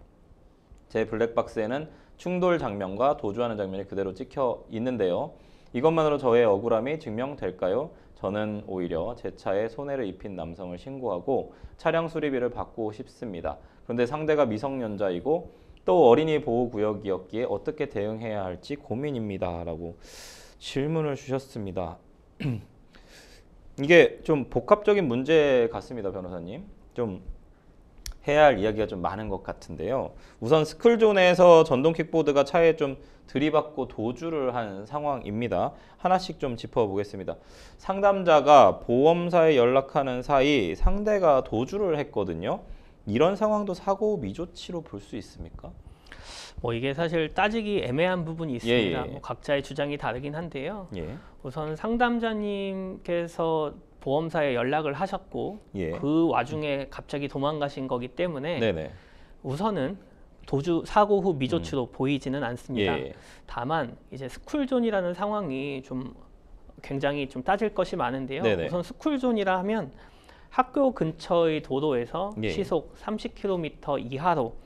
제 블랙박스에는 충돌 장면과 도주하는 장면이 그대로 찍혀 있는데요. 이것만으로 저의 억울함이 증명될까요? 저는 오히려 제 차에 손해를 입힌 남성을 신고하고 차량 수리비를 받고 싶습니다. 그런데 상대가 미성년자이고 또 어린이 보호구역이었기에 어떻게 대응해야 할지 고민입니다. 라고 질문을 주셨습니다. 이게 좀 복합적인 문제 같습니다, 변호사님. 좀 해야 할 이야기가 좀 많은 것 같은데요. 우선 스쿨존에서 전동 킥보드가 차에 좀 들이받고 도주를 한 상황입니다. 하나씩 좀 짚어보겠습니다. 상담자가 보험사에 연락하는 사이 상대가 도주를 했거든요. 이런 상황도 사고 미조치로 볼 수 있습니까? 뭐 이게 사실 따지기 애매한 부분이 있습니다. 예. 뭐 각자의 주장이 다르긴 한데요. 예. 우선 상담자님께서 보험사에 연락을 하셨고 예. 그 와중에 갑자기 도망가신 거기 때문에 네네. 우선은 도주 사고 후 미조치로 보이지는 않습니다. 예. 다만 이제 스쿨존이라는 상황이 좀 굉장히 좀 따질 것이 많은데요. 네네. 우선 스쿨존이라 하면 학교 근처의 도로에서 예. 시속 30km 이하로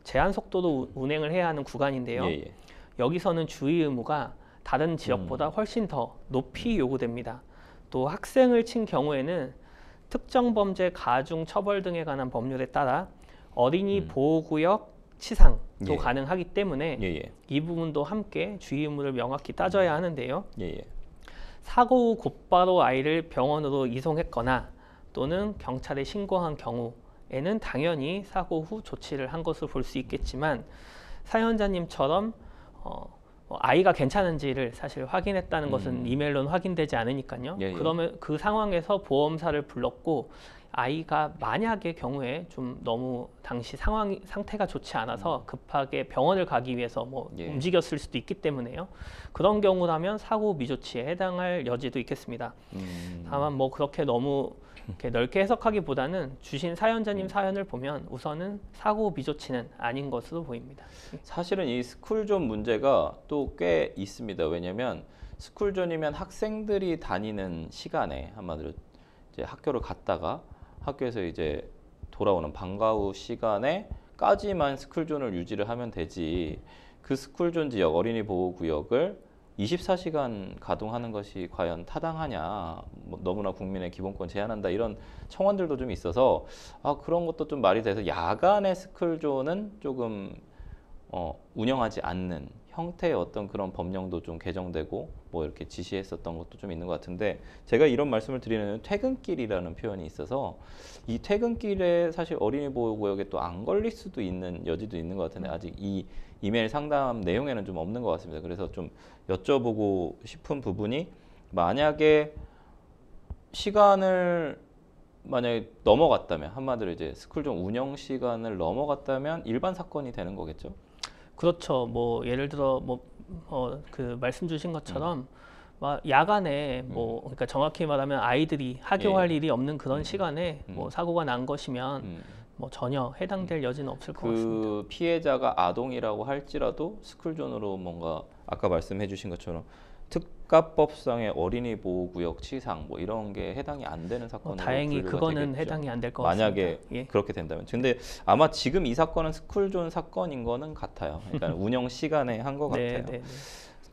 제한 속도로 운행을 해야 하는 구간인데요. 예. 여기서는 주의 의무가 다른 지역보다 훨씬 더 높이 요구됩니다. 또 학생을 친 경우에는 특정 범죄 가중 처벌 등에 관한 법률에 따라 어린이 보호구역 치상도 예. 가능하기 때문에 예. 이 부분도 함께 주의 의무를 명확히 따져야 하는데요. 예. 사고 후 곧바로 아이를 병원으로 이송했거나 또는 경찰에 신고한 경우에는 당연히 사고 후 조치를 한 것으로 볼 수 있겠지만 사연자님처럼 아이가 괜찮은지를 사실 확인했다는 것은 이메일로는 확인되지 않으니까요. 예. 그러면 그 상황에서 보험사를 불렀고 아이가 만약의 경우에 좀 너무 당시 상태가 좋지 않아서 급하게 병원을 가기 위해서 뭐 예. 움직였을 수도 있기 때문에요. 그런 경우라면 사고 미조치에 해당할 여지도 있겠습니다. 다만 뭐 그렇게 너무 이렇게 넓게 해석하기보다는 주신 사연자님 사연을 보면 우선은 사고 미조치는 아닌 것으로 보입니다. 사실은 이 스쿨존 문제가 또 꽤 있습니다. 왜냐하면 스쿨존이면 학생들이 다니는 시간에 한마디로 이제 학교를 갔다가 학교에서 이제 돌아오는 방과 후 시간에까지만 스쿨존을 유지를 하면 되지 그 스쿨존 지역 어린이 보호 구역을 24시간 가동하는 것이 과연 타당하냐, 뭐 너무나 국민의 기본권 제한한다 이런 청원들도 좀 있어서 그런 것도 좀 말이 돼서 야간의 스쿨존은 조금 운영하지 않는 형태의 어떤 그런 법령도 좀 개정되고 뭐 이렇게 지시했었던 것도 좀 있는 것 같은데 제가 이런 말씀을 드리는 퇴근길이라는 표현이 있어서 이 퇴근길에 사실 어린이 보호구역에 또 안 걸릴 수도 있는 여지도 있는 것 같은데 아직 이 이메일 상담 내용에는 좀 없는 것 같습니다. 그래서 좀 여쭤보고 싶은 부분이 만약에 시간을 만약에 넘어갔다면 한마디로 이제 스쿨존 운영 시간을 넘어갔다면 일반 사건이 되는 거겠죠? 그렇죠. 뭐 예를 들어 그 말씀 주신 것처럼 야간에 뭐 그러니까 정확히 말하면 아이들이 학교할 일이 없는 그런 시간에 뭐 사고가 난 것이면 뭐 전혀 해당될 여지는 없을 것 같습니다. 그 피해자가 아동이라고 할지라도 스쿨존으로 뭔가 아까 말씀해주신 것처럼 특가법상의 어린이 보호구역 치상 뭐 이런 게 해당이 안 되는 사건으로 다행히 분류가 그거는 되겠죠. 해당이 안 될 것 같습니다. 만약에 예. 그렇게 된다면. 근데 아마 지금 이 사건은 스쿨존 사건인 거는 같아요. 그러니까 운영 시간에 한 것 네, 같아요. 네, 네.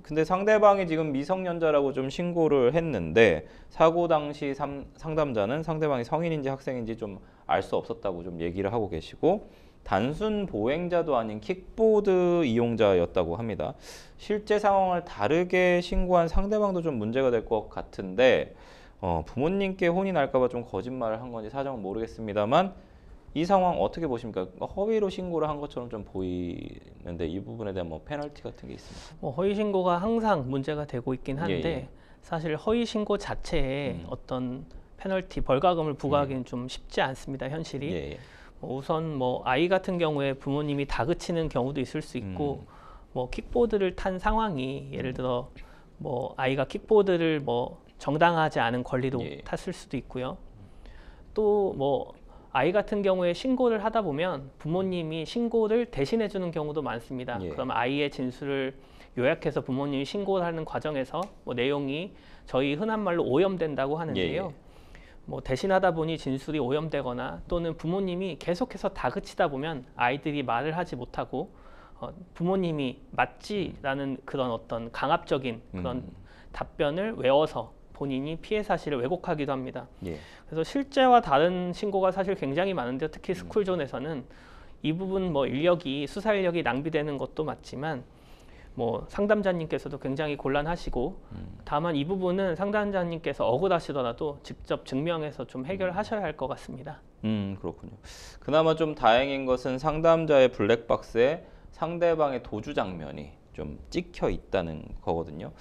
근데 상대방이 지금 미성년자라고 좀 신고를 했는데 사고 당시 상담자는 상대방이 성인인지 학생인지 좀 알 수 없었다고 좀 얘기를 하고 계시고 단순 보행자도 아닌 킥보드 이용자였다고 합니다. 실제 상황을 다르게 신고한 상대방도 좀 문제가 될 것 같은데 부모님께 혼이 날까 봐 좀 거짓말을 한 건지 사정은 모르겠습니다만 이 상황 어떻게 보십니까? 허위로 신고를 한 것처럼 좀 보이는데 이 부분에 대한 뭐 페널티 같은 게 있습니까? 뭐 허위 신고가 항상 문제가 되고 있긴 한데 예. 사실 허위 신고 자체에 어떤 페널티, 벌가금을 부과하기는 좀 쉽지 않습니다. 현실이. 예. 우선 뭐 아이 같은 경우에 부모님이 다그치는 경우도 있을 수 있고 뭐 킥보드를 탄 상황이 예를 들어 뭐 아이가 킥보드를 뭐 정당하지 않은 권리로 예. 탔을 수도 있고요. 또 뭐 아이 같은 경우에 신고를 하다 보면 부모님이 신고를 대신해 주는 경우도 많습니다. 예. 그럼 아이의 진술을 요약해서 부모님이 신고를 하는 과정에서 뭐 내용이 저희 흔한 말로 오염된다고 하는데요. 예. 뭐 대신하다 보니 진술이 오염되거나 또는 부모님이 계속해서 다그치다 보면 아이들이 말을 하지 못하고 부모님이 맞지라는 그런 어떤 강압적인 그런 답변을 외워서 본인이 피해 사실을 왜곡하기도 합니다. 예. 그래서 실제와 다른 신고가 사실 굉장히 많은데 특히 스쿨존에서는 이 부분 뭐 인력이 수사 인력이 낭비되는 것도 맞지만 뭐 상담자님께서도 굉장히 곤란하시고 다만 이 부분은 상담자님께서 억울하시더라도 직접 증명해서 좀 해결하셔야 할 것 같습니다. 그렇군요. 그나마 좀 다행인 것은 상담자의 블랙박스에 상대방의 도주 장면이 좀 찍혀 있다는 거거든요.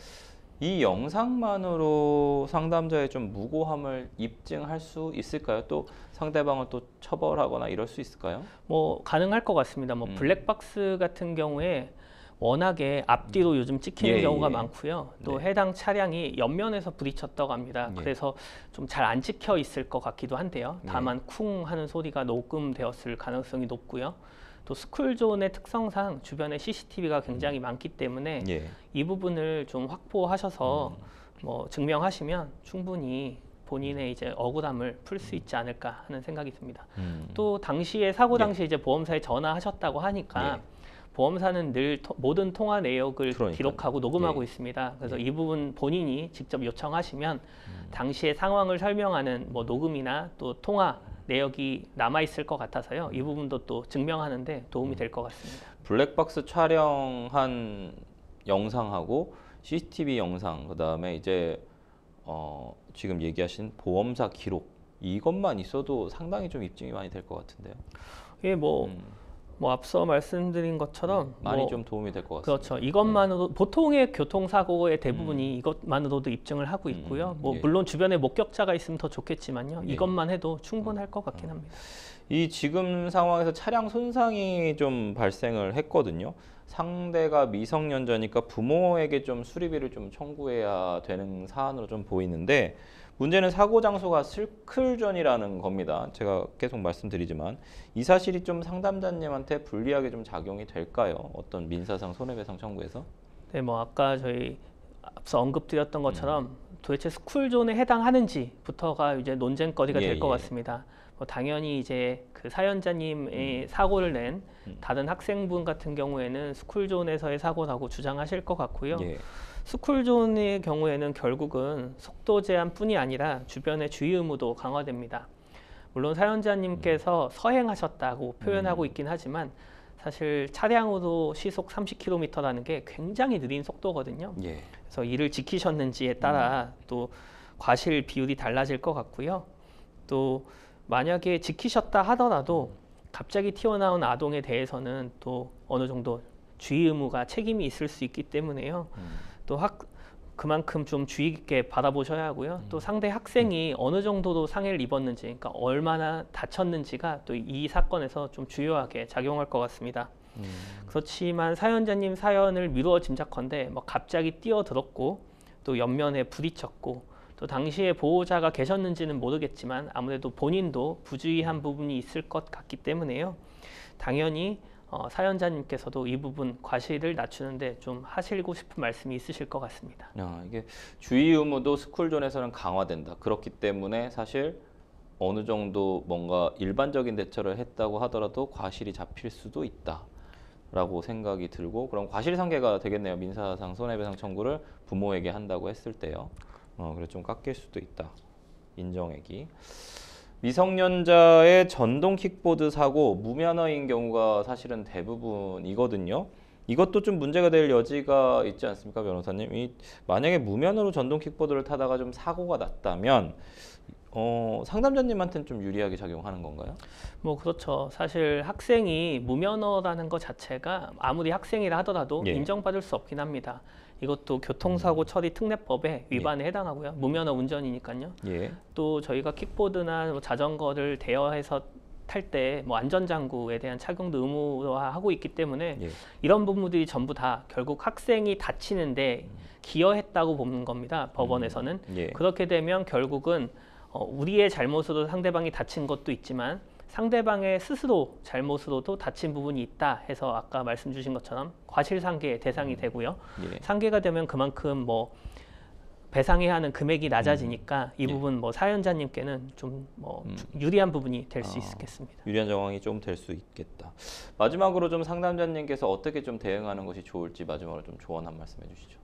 이 영상만으로 상담자의 좀 무고함을 입증할 수 있을까요? 또 상대방을 또 처벌하거나 이럴 수 있을까요? 뭐 가능할 것 같습니다. 뭐 블랙박스 같은 경우에 워낙에 앞뒤로 요즘 찍히는 예, 경우가 예. 많고요. 또 네. 해당 차량이 옆면에서 부딪혔다고 합니다. 예. 그래서 좀 잘 안 찍혀 있을 것 같기도 한데요. 다만 쿵 하는 소리가 녹음되었을 가능성이 높고요. 또 스쿨존의 특성상 주변에 CCTV가 굉장히 많기 때문에 예. 이 부분을 좀 확보하셔서 뭐 증명하시면 충분히 본인의 이제 억울함을 풀 수 있지 않을까 하는 생각이 듭니다. 또 당시에 사고 당시에 이제 보험사에 전화하셨다고 하니까 예. 보험사는 늘 모든 통화 내역을 그러니까요. 기록하고 녹음하고 예. 있습니다. 그래서 이 부분 본인이 직접 요청하시면 당시의 상황을 설명하는 뭐 녹음이나 또 통화 내역이 남아 있을 것 같아서요. 이 부분도 또 증명하는데 도움이 될 것 같습니다. 블랙박스 촬영한 영상하고 CCTV 영상 그다음에 이제 지금 얘기하신 보험사 기록 이것만 있어도 상당히 좀 입증이 많이 될 것 같은데요. 예, 뭐 앞서 말씀드린 것처럼 많이 뭐 좀 도움이 될 것 같습니다. 그렇죠. 이것만으로 보통의 교통사고의 대부분이 이것만으로도 입증을 하고 있고요. 뭐 예. 물론 주변에 목격자가 있으면 더 좋겠지만요. 예. 이것만 해도 충분할 것 같긴 합니다. 이 지금 상황에서 차량 손상이 좀 발생을 했거든요. 상대가 미성년자니까 부모에게 좀 수리비를 좀 청구해야 되는 사안으로 좀 보이는데 문제는 사고 장소가 스쿨존이라는 겁니다. 제가 계속 말씀드리지만 이 사실이 좀 상담자님한테 불리하게 좀 작용이 될까요? 어떤 민사상 손해배상 청구에서? 네, 뭐 아까 저희 앞서 언급드렸던 것처럼 도대체 스쿨존에 해당하는지부터가 이제 논쟁거리가 될 것 같습니다. 뭐 당연히 이제 그 사연자님의 사고를 낸 다른 학생분 같은 경우에는 스쿨존에서의 사고라고 주장하실 것 같고요. 예. 스쿨존의 경우에는 결국은 속도 제한뿐이 아니라 주변의 주의 의무도 강화됩니다. 물론 사연자님께서 서행하셨다고 표현하고 있긴 하지만 사실 차량으로 시속 30km라는 게 굉장히 느린 속도거든요. 예. 그래서 이를 지키셨는지에 따라 또 과실 비율이 달라질 것 같고요. 또 만약에 지키셨다 하더라도 갑자기 튀어나온 아동에 대해서는 또 어느 정도 주의 의무가 책임이 있을 수 있기 때문에요. 또 그만큼 좀 주의 깊게 바라보셔야 하고요. 또 상대 학생이 어느 정도로 상해를 입었는지, 그러니까 얼마나 다쳤는지가 또 이 사건에서 좀 중요하게 작용할 것 같습니다. 그렇지만 사연자님 사연을 미루어 짐작컨대 뭐 갑자기 뛰어들었고 또 옆면에 부딪혔고 또 당시에 보호자가 계셨는지는 모르겠지만 아무래도 본인도 부주의한 부분이 있을 것 같기 때문에요. 당연히 사연자님께서도 이 부분 과실을 낮추는데 좀 하시고 싶은 말씀이 있으실 것 같습니다. 이게 주의 의무도 스쿨존에서는 강화된다. 그렇기 때문에 사실 어느 정도 뭔가 일반적인 대처를 했다고 하더라도 과실이 잡힐 수도 있다라고 생각이 들고, 그럼 과실상계가 되겠네요. 민사상 손해배상 청구를 부모에게 한다고 했을 때요. 그래 좀 깎일 수도 있다. 인정액이. 미성년자의 전동 킥보드 사고 무면허인 경우가 사실은 대부분이거든요. 이것도 좀 문제가 될 여지가 있지 않습니까, 변호사님? 만약에 무면허로 전동 킥보드를 타다가 좀 사고가 났다면 상담자님한테는 좀 유리하게 작용하는 건가요? 뭐 그렇죠. 사실 학생이 무면허라는 것 자체가 아무리 학생이라 하더라도 예. 인정받을 수 없긴 합니다. 이것도 교통사고 처리 특례법에 위반에 해당하고요. 무면허 운전이니까요. 예. 또 저희가 킥보드나 뭐 자전거를 대여해서 탈 때 뭐 안전장구에 대한 착용도 의무화하고 있기 때문에 예. 이런 부분들이 전부 다 결국 학생이 다치는데 기여했다고 보는 겁니다. 법원에서는. 예. 그렇게 되면 결국은 우리의 잘못으로 상대방이 다친 것도 있지만 상대방의 스스로 잘못으로도 다친 부분이 있다 해서 아까 말씀 주신 것처럼 과실상계의 대상이 되고요. 예. 상계가 되면 그만큼 뭐 배상해야 하는 금액이 낮아지니까 이 부분 뭐 사연자님께는 좀 뭐 유리한 부분이 될 수 있겠습니다. 유리한 정황이 좀 될 수 있겠다. 마지막으로 좀 상담자님께서 어떻게 좀 대응하는 것이 좋을지 마지막으로 좀 조언 한 말씀 해주시죠.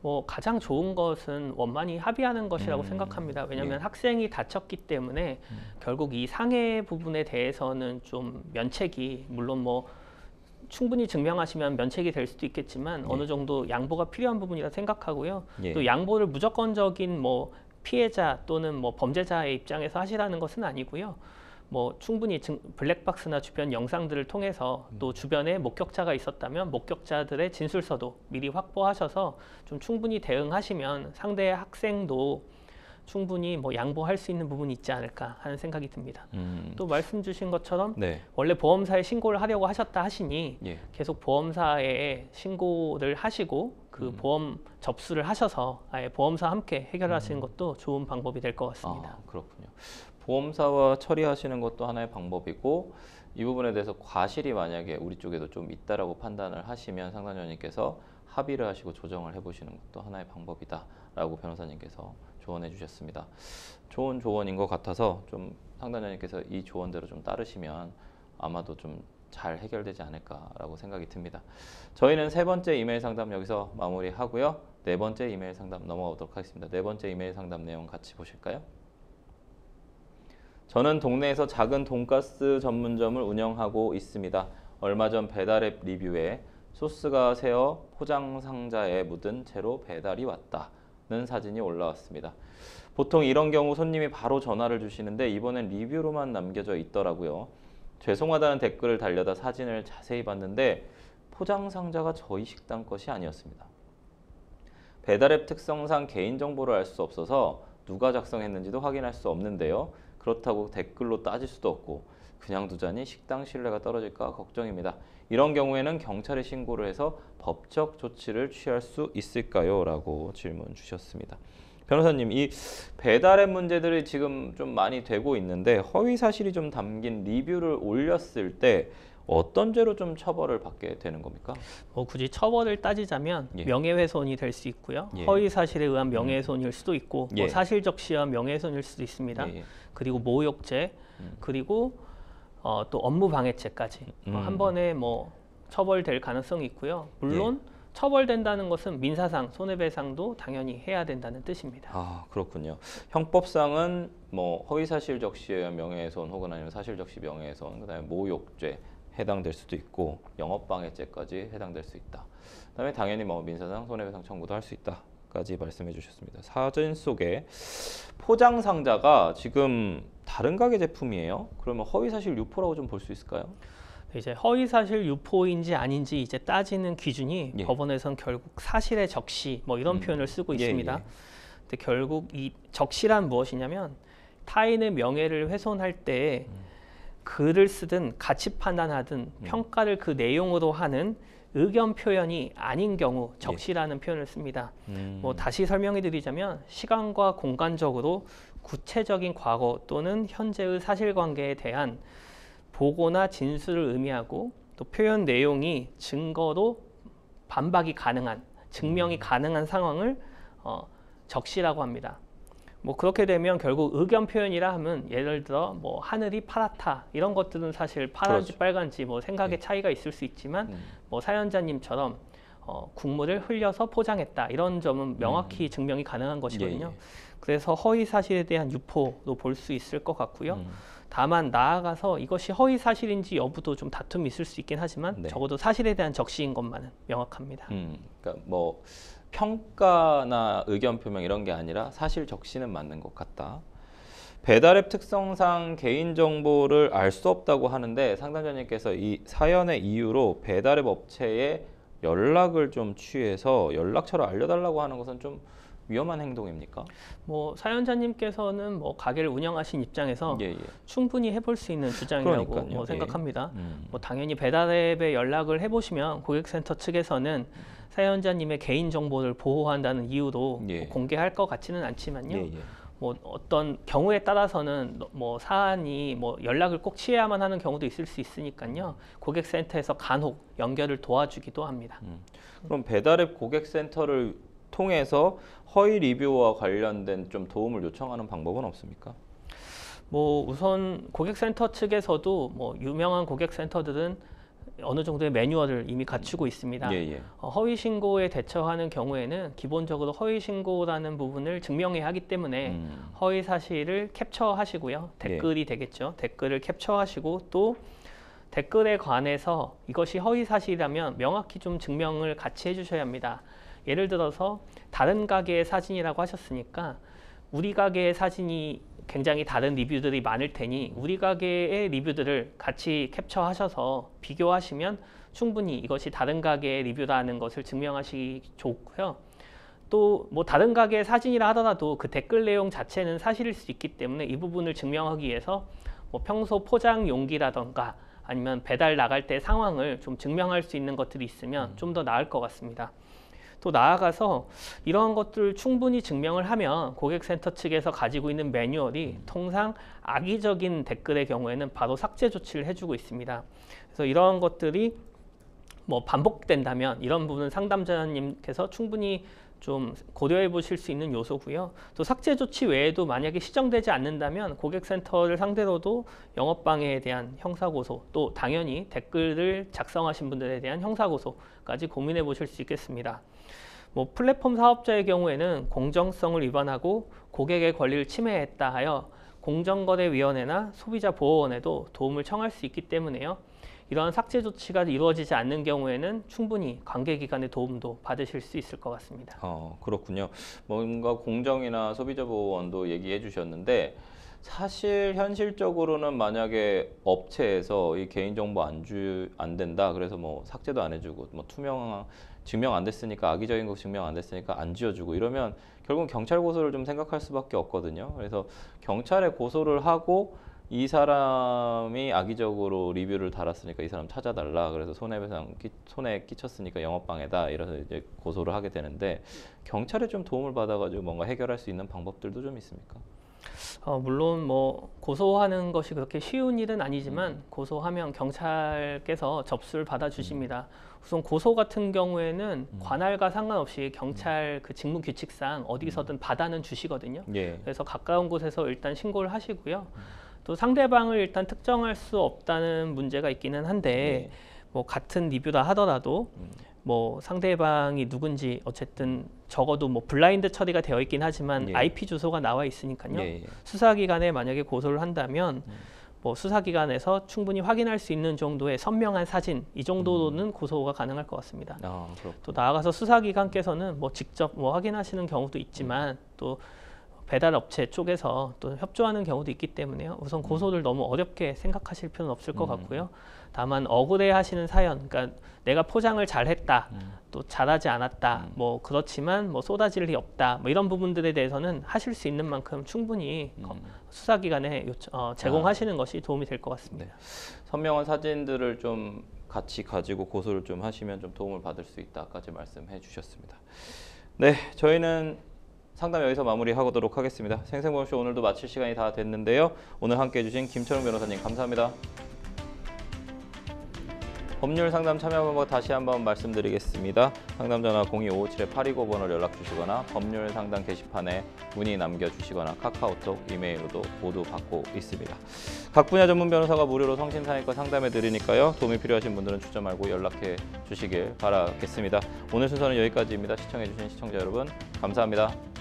뭐 가장 좋은 것은 원만히 합의하는 것이라고 생각합니다. 왜냐하면 예. 학생이 다쳤기 때문에 결국 이 상해 부분에 대해서는 좀 면책이 물론 뭐 충분히 증명하시면 면책이 될 수도 있겠지만 어느 정도 양보가 필요한 부분이라 생각하고요. 예. 또 양보를 무조건적인 뭐 피해자 또는 뭐 범죄자의 입장에서 하시라는 것은 아니고요. 뭐 충분히 블랙박스나 주변 영상들을 통해서 또 주변에 목격자가 있었다면 목격자들의 진술서도 미리 확보하셔서 좀 충분히 대응하시면 상대 학생도 충분히 뭐 양보할 수 있는 부분이 있지 않을까 하는 생각이 듭니다. 또 말씀 주신 것처럼 네. 원래 보험사에 신고를 하려고 하셨다 하시니 예. 계속 보험사에 신고를 하시고 그 보험 접수를 하셔서 아예 보험사와 함께 해결하시는 것도 좋은 방법이 될 것 같습니다. 그렇군요. 보험사와 처리하시는 것도 하나의 방법이고, 이 부분에 대해서 과실이 만약에 우리 쪽에도 좀 있다라고 판단을 하시면 상담자님께서 합의를 하시고 조정을 해보시는 것도 하나의 방법이다라고 변호사님께서 조언해 주셨습니다. 좋은 조언인 것 같아서 좀 상담자님께서 이 조언대로 좀 따르시면 아마도 좀 잘 해결되지 않을까라고 생각이 듭니다. 저희는 세 번째 이메일 상담 여기서 마무리하고요. 네 번째 이메일 상담 넘어가도록 하겠습니다. 네 번째 이메일 상담 내용 같이 보실까요? 저는 동네에서 작은 돈가스 전문점을 운영하고 있습니다. 얼마 전 배달앱 리뷰에 소스가 새어 포장 상자에 묻은 채로 배달이 왔다는 사진이 올라왔습니다. 보통 이런 경우 손님이 바로 전화를 주시는데 이번엔 리뷰로만 남겨져 있더라고요. 죄송하다는 댓글을 달려다 사진을 자세히 봤는데 포장 상자가 저희 식당 것이 아니었습니다. 배달앱 특성상 개인정보를 알 수 없어서 누가 작성했는지도 확인할 수 없는데요. 그렇다고 댓글로 따질 수도 없고 그냥 두자니 식당 신뢰가 떨어질까 걱정입니다. 이런 경우에는 경찰에 신고를 해서 법적 조치를 취할 수 있을까요? 라고 질문 주셨습니다. 변호사님, 이 배달앱 문제들이 지금 좀 많이 되고 있는데 허위 사실이 좀 담긴 리뷰를 올렸을 때 어떤 죄로 좀 처벌을 받게 되는 겁니까? 뭐 굳이 처벌을 따지자면 예. 명예훼손이 될 수 있고요. 예. 허위 사실에 의한 명예훼손일 수도 있고 예. 뭐 사실적시에 의한 명예훼손일 수도 있습니다. 예. 그리고 모욕죄 그리고 또 업무방해죄까지 한 번에 뭐 처벌될 가능성이 있고요. 물론 처벌된다는 것은 민사상 손해배상도 당연히 해야 된다는 뜻입니다. 아, 그렇군요. 형법상은 뭐 허위사실 적시에 의한 명예훼손 혹은 아니면 사실적시 명예훼손, 그다음에 모욕죄 해당될 수도 있고 영업방해죄까지 해당될 수 있다. 그다음에 당연히 뭐 민사상 손해배상 청구도 할 수 있다까지 말씀해 주셨습니다. 사진 속에 포장 상자가 지금 다른 가게 제품이에요. 그러면 허위사실 유포라고 좀 볼 수 있을까요? 이제 허위사실 유포인지 아닌지 이제 따지는 기준이 예. 법원에서는 결국 사실의 적시 뭐 이런 표현을 쓰고 있습니다. 예. 근데 결국 이 적시란 무엇이냐면 타인의 명예를 훼손할 때 글을 쓰든 가치 판단하든 평가를 그 내용으로 하는 의견 표현이 아닌 경우 적시라는 표현을 씁니다. 뭐 다시 설명해 드리자면 시간과 공간적으로 구체적인 과거 또는 현재의 사실관계에 대한 보고나 진술을 의미하고 또 표현 내용이 증거로 반박이 가능한, 증명이 가능한 상황을 적시라고 합니다. 뭐 그렇게 되면 결국 의견 표현이라 하면 예를 들어 뭐 하늘이 파랗다 이런 것들은 사실 파란지 그렇죠. 빨간지 뭐 생각의 차이가 있을 수 있지만 뭐 사연자님처럼 국물을 흘려서 포장했다 이런 점은 명확히 증명이 가능한 것이거든요. 예. 그래서 허위 사실에 대한 유포로 볼 수 있을 것 같고요. 다만 나아가서 이것이 허위 사실인지 여부도 좀 다툼이 있을 수 있긴 하지만 네. 적어도 사실에 대한 적시인 것만은 명확합니다. 그러니까 뭐 평가나 의견 표명 이런 게 아니라 사실 적시는 맞는 것 같다. 배달앱 특성상 개인정보를 알 수 없다고 하는데 상담자님께서 이 사연의 이유로 배달앱 업체에 연락을 좀 취해서 연락처를 알려달라고 하는 것은 좀 위험한 행동입니까? 뭐 사연자님께서는 뭐 가게를 운영하신 입장에서 충분히 해볼 수 있는 주장이라고 그러니까요. 뭐 생각합니다. 예. 뭐 당연히 배달앱에 연락을 해보시면 고객센터 측에서는 사연자님의 개인 정보를 보호한다는 이유로 뭐 공개할 것 같지는 않지만요. 뭐 어떤 경우에 따라서는 뭐 사안이 뭐 연락을 꼭 취해야만 하는 경우도 있을 수 있으니까요. 고객센터에서 간혹 연결을 도와주기도 합니다. 그럼 배달앱 고객센터를 통해서 허위 리뷰와 관련된 좀 도움을 요청하는 방법은 없습니까? 뭐 우선 고객센터 측에서도 뭐 유명한 고객센터들은 어느 정도의 매뉴얼을 이미 갖추고 있습니다. 허위 신고에 대처하는 경우에는 기본적으로 허위 신고라는 부분을 증명해야 하기 때문에 허위 사실을 캡처하시고요. 댓글이 되겠죠. 댓글을 캡처하시고 또 댓글에 관해서 이것이 허위 사실이라면 명확히 좀 증명을 같이 해주셔야 합니다. 예를 들어서 다른 가게의 사진이라고 하셨으니까 우리 가게의 사진이 굉장히 다른 리뷰들이 많을 테니 우리 가게의 리뷰들을 같이 캡처하셔서 비교하시면 충분히 이것이 다른 가게의 리뷰라는 것을 증명하시기 좋고요. 또 뭐 다른 가게의 사진이라 하더라도 그 댓글 내용 자체는 사실일 수 있기 때문에 이 부분을 증명하기 위해서 뭐 평소 포장 용기라던가 아니면 배달 나갈 때 상황을 좀 증명할 수 있는 것들이 있으면 좀 더 나을 것 같습니다. 또 나아가서 이러한 것들을 충분히 증명을 하면 고객센터 측에서 가지고 있는 매뉴얼이 통상 악의적인 댓글의 경우에는 바로 삭제 조치를 해주고 있습니다. 그래서 이러한 것들이 뭐 반복된다면 이런 부분은 상담자님께서 충분히 좀 고려해 보실 수 있는 요소고요. 또 삭제 조치 외에도 만약에 시정되지 않는다면 고객센터를 상대로도 영업방해에 대한 형사고소 또 당연히 댓글을 작성하신 분들에 대한 형사고소까지 고민해 보실 수 있겠습니다. 뭐 플랫폼 사업자의 경우에는 공정성을 위반하고 고객의 권리를 침해했다 하여 공정거래위원회나 소비자보호원에도 도움을 청할 수 있기 때문에요. 이러한 삭제 조치가 이루어지지 않는 경우에는 충분히 관계기관의 도움도 받으실 수 있을 것 같습니다. 그렇군요. 뭔가 공정이나 소비자보호원도 얘기해 주셨는데 사실 현실적으로는 만약에 업체에서 이 개인정보 안 된다 그래서 뭐 삭제도 안 해주고 뭐 증명 안 됐으니까 악의적인 거 증명 안 됐으니까 안 지워주고 이러면 결국은 경찰 고소를 좀 생각할 수밖에 없거든요. 그래서 경찰에 고소를 하고 이 사람이 악의적으로 리뷰를 달았으니까 이 사람 찾아달라. 그래서 손해 끼쳤으니까 영업방해다. 이래서 이제 고소를 하게 되는데 경찰에 좀 도움을 받아가지고 뭔가 해결할 수 있는 방법들도 좀 있습니까? 물론 뭐 고소하는 것이 그렇게 쉬운 일은 아니지만 고소하면 경찰께서 접수를 받아주십니다. 우선 고소 같은 경우에는 관할과 상관없이 경찰 그 직무 규칙상 어디서든 받아는 주시거든요. 그래서 가까운 곳에서 일단 신고를 하시고요. 또 상대방을 일단 특정할 수 없다는 문제가 있기는 한데 뭐 같은 리뷰다 하더라도 뭐 상대방이 누군지 어쨌든 적어도 뭐 블라인드 처리가 되어 있긴 하지만 IP 주소가 나와 있으니까요. 수사기관에 만약에 고소를 한다면 뭐 수사기관에서 충분히 확인할 수 있는 정도의 선명한 사진 이 정도로는 고소가 가능할 것 같습니다. 또 나아가서 수사기관께서는 뭐 직접 뭐 확인하시는 경우도 있지만 또 배달 업체 쪽에서 또 협조하는 경우도 있기 때문에요. 우선 고소를 너무 어렵게 생각하실 필요는 없을 것 같고요. 다만 억울해하시는 사연, 그러니까 내가 포장을 잘했다, 또 잘하지 않았다, 뭐 그렇지만 뭐 쏟아질 일이 없다, 뭐 이런 부분들에 대해서는 하실 수 있는 만큼 충분히 수사기관에 제공하시는 것이 도움이 될 것 같습니다. 선명한 사진들을 좀 같이 가지고 고소를 좀 하시면 좀 도움을 받을 수 있다까지 말씀해 주셨습니다. 네, 저희는 상담 여기서 마무리하도록 하겠습니다. 생생보험쇼 오늘도 마칠 시간이 다 됐는데요. 오늘 함께해 주신 김철웅 변호사님 감사합니다. 법률 상담 참여 방법 다시 한번 말씀드리겠습니다. 상담 전화 02-557-8295번으로 연락 주시거나 법률 상담 게시판에 문의 남겨주시거나 카카오톡, 이메일로도 모두 받고 있습니다. 각 분야 전문 변호사가 무료로 성심상의과 상담해 드리니까요. 도움이 필요하신 분들은 주저 말고 연락해 주시길 바라겠습니다. 오늘 순서는 여기까지입니다. 시청해 주신 시청자 여러분 감사합니다.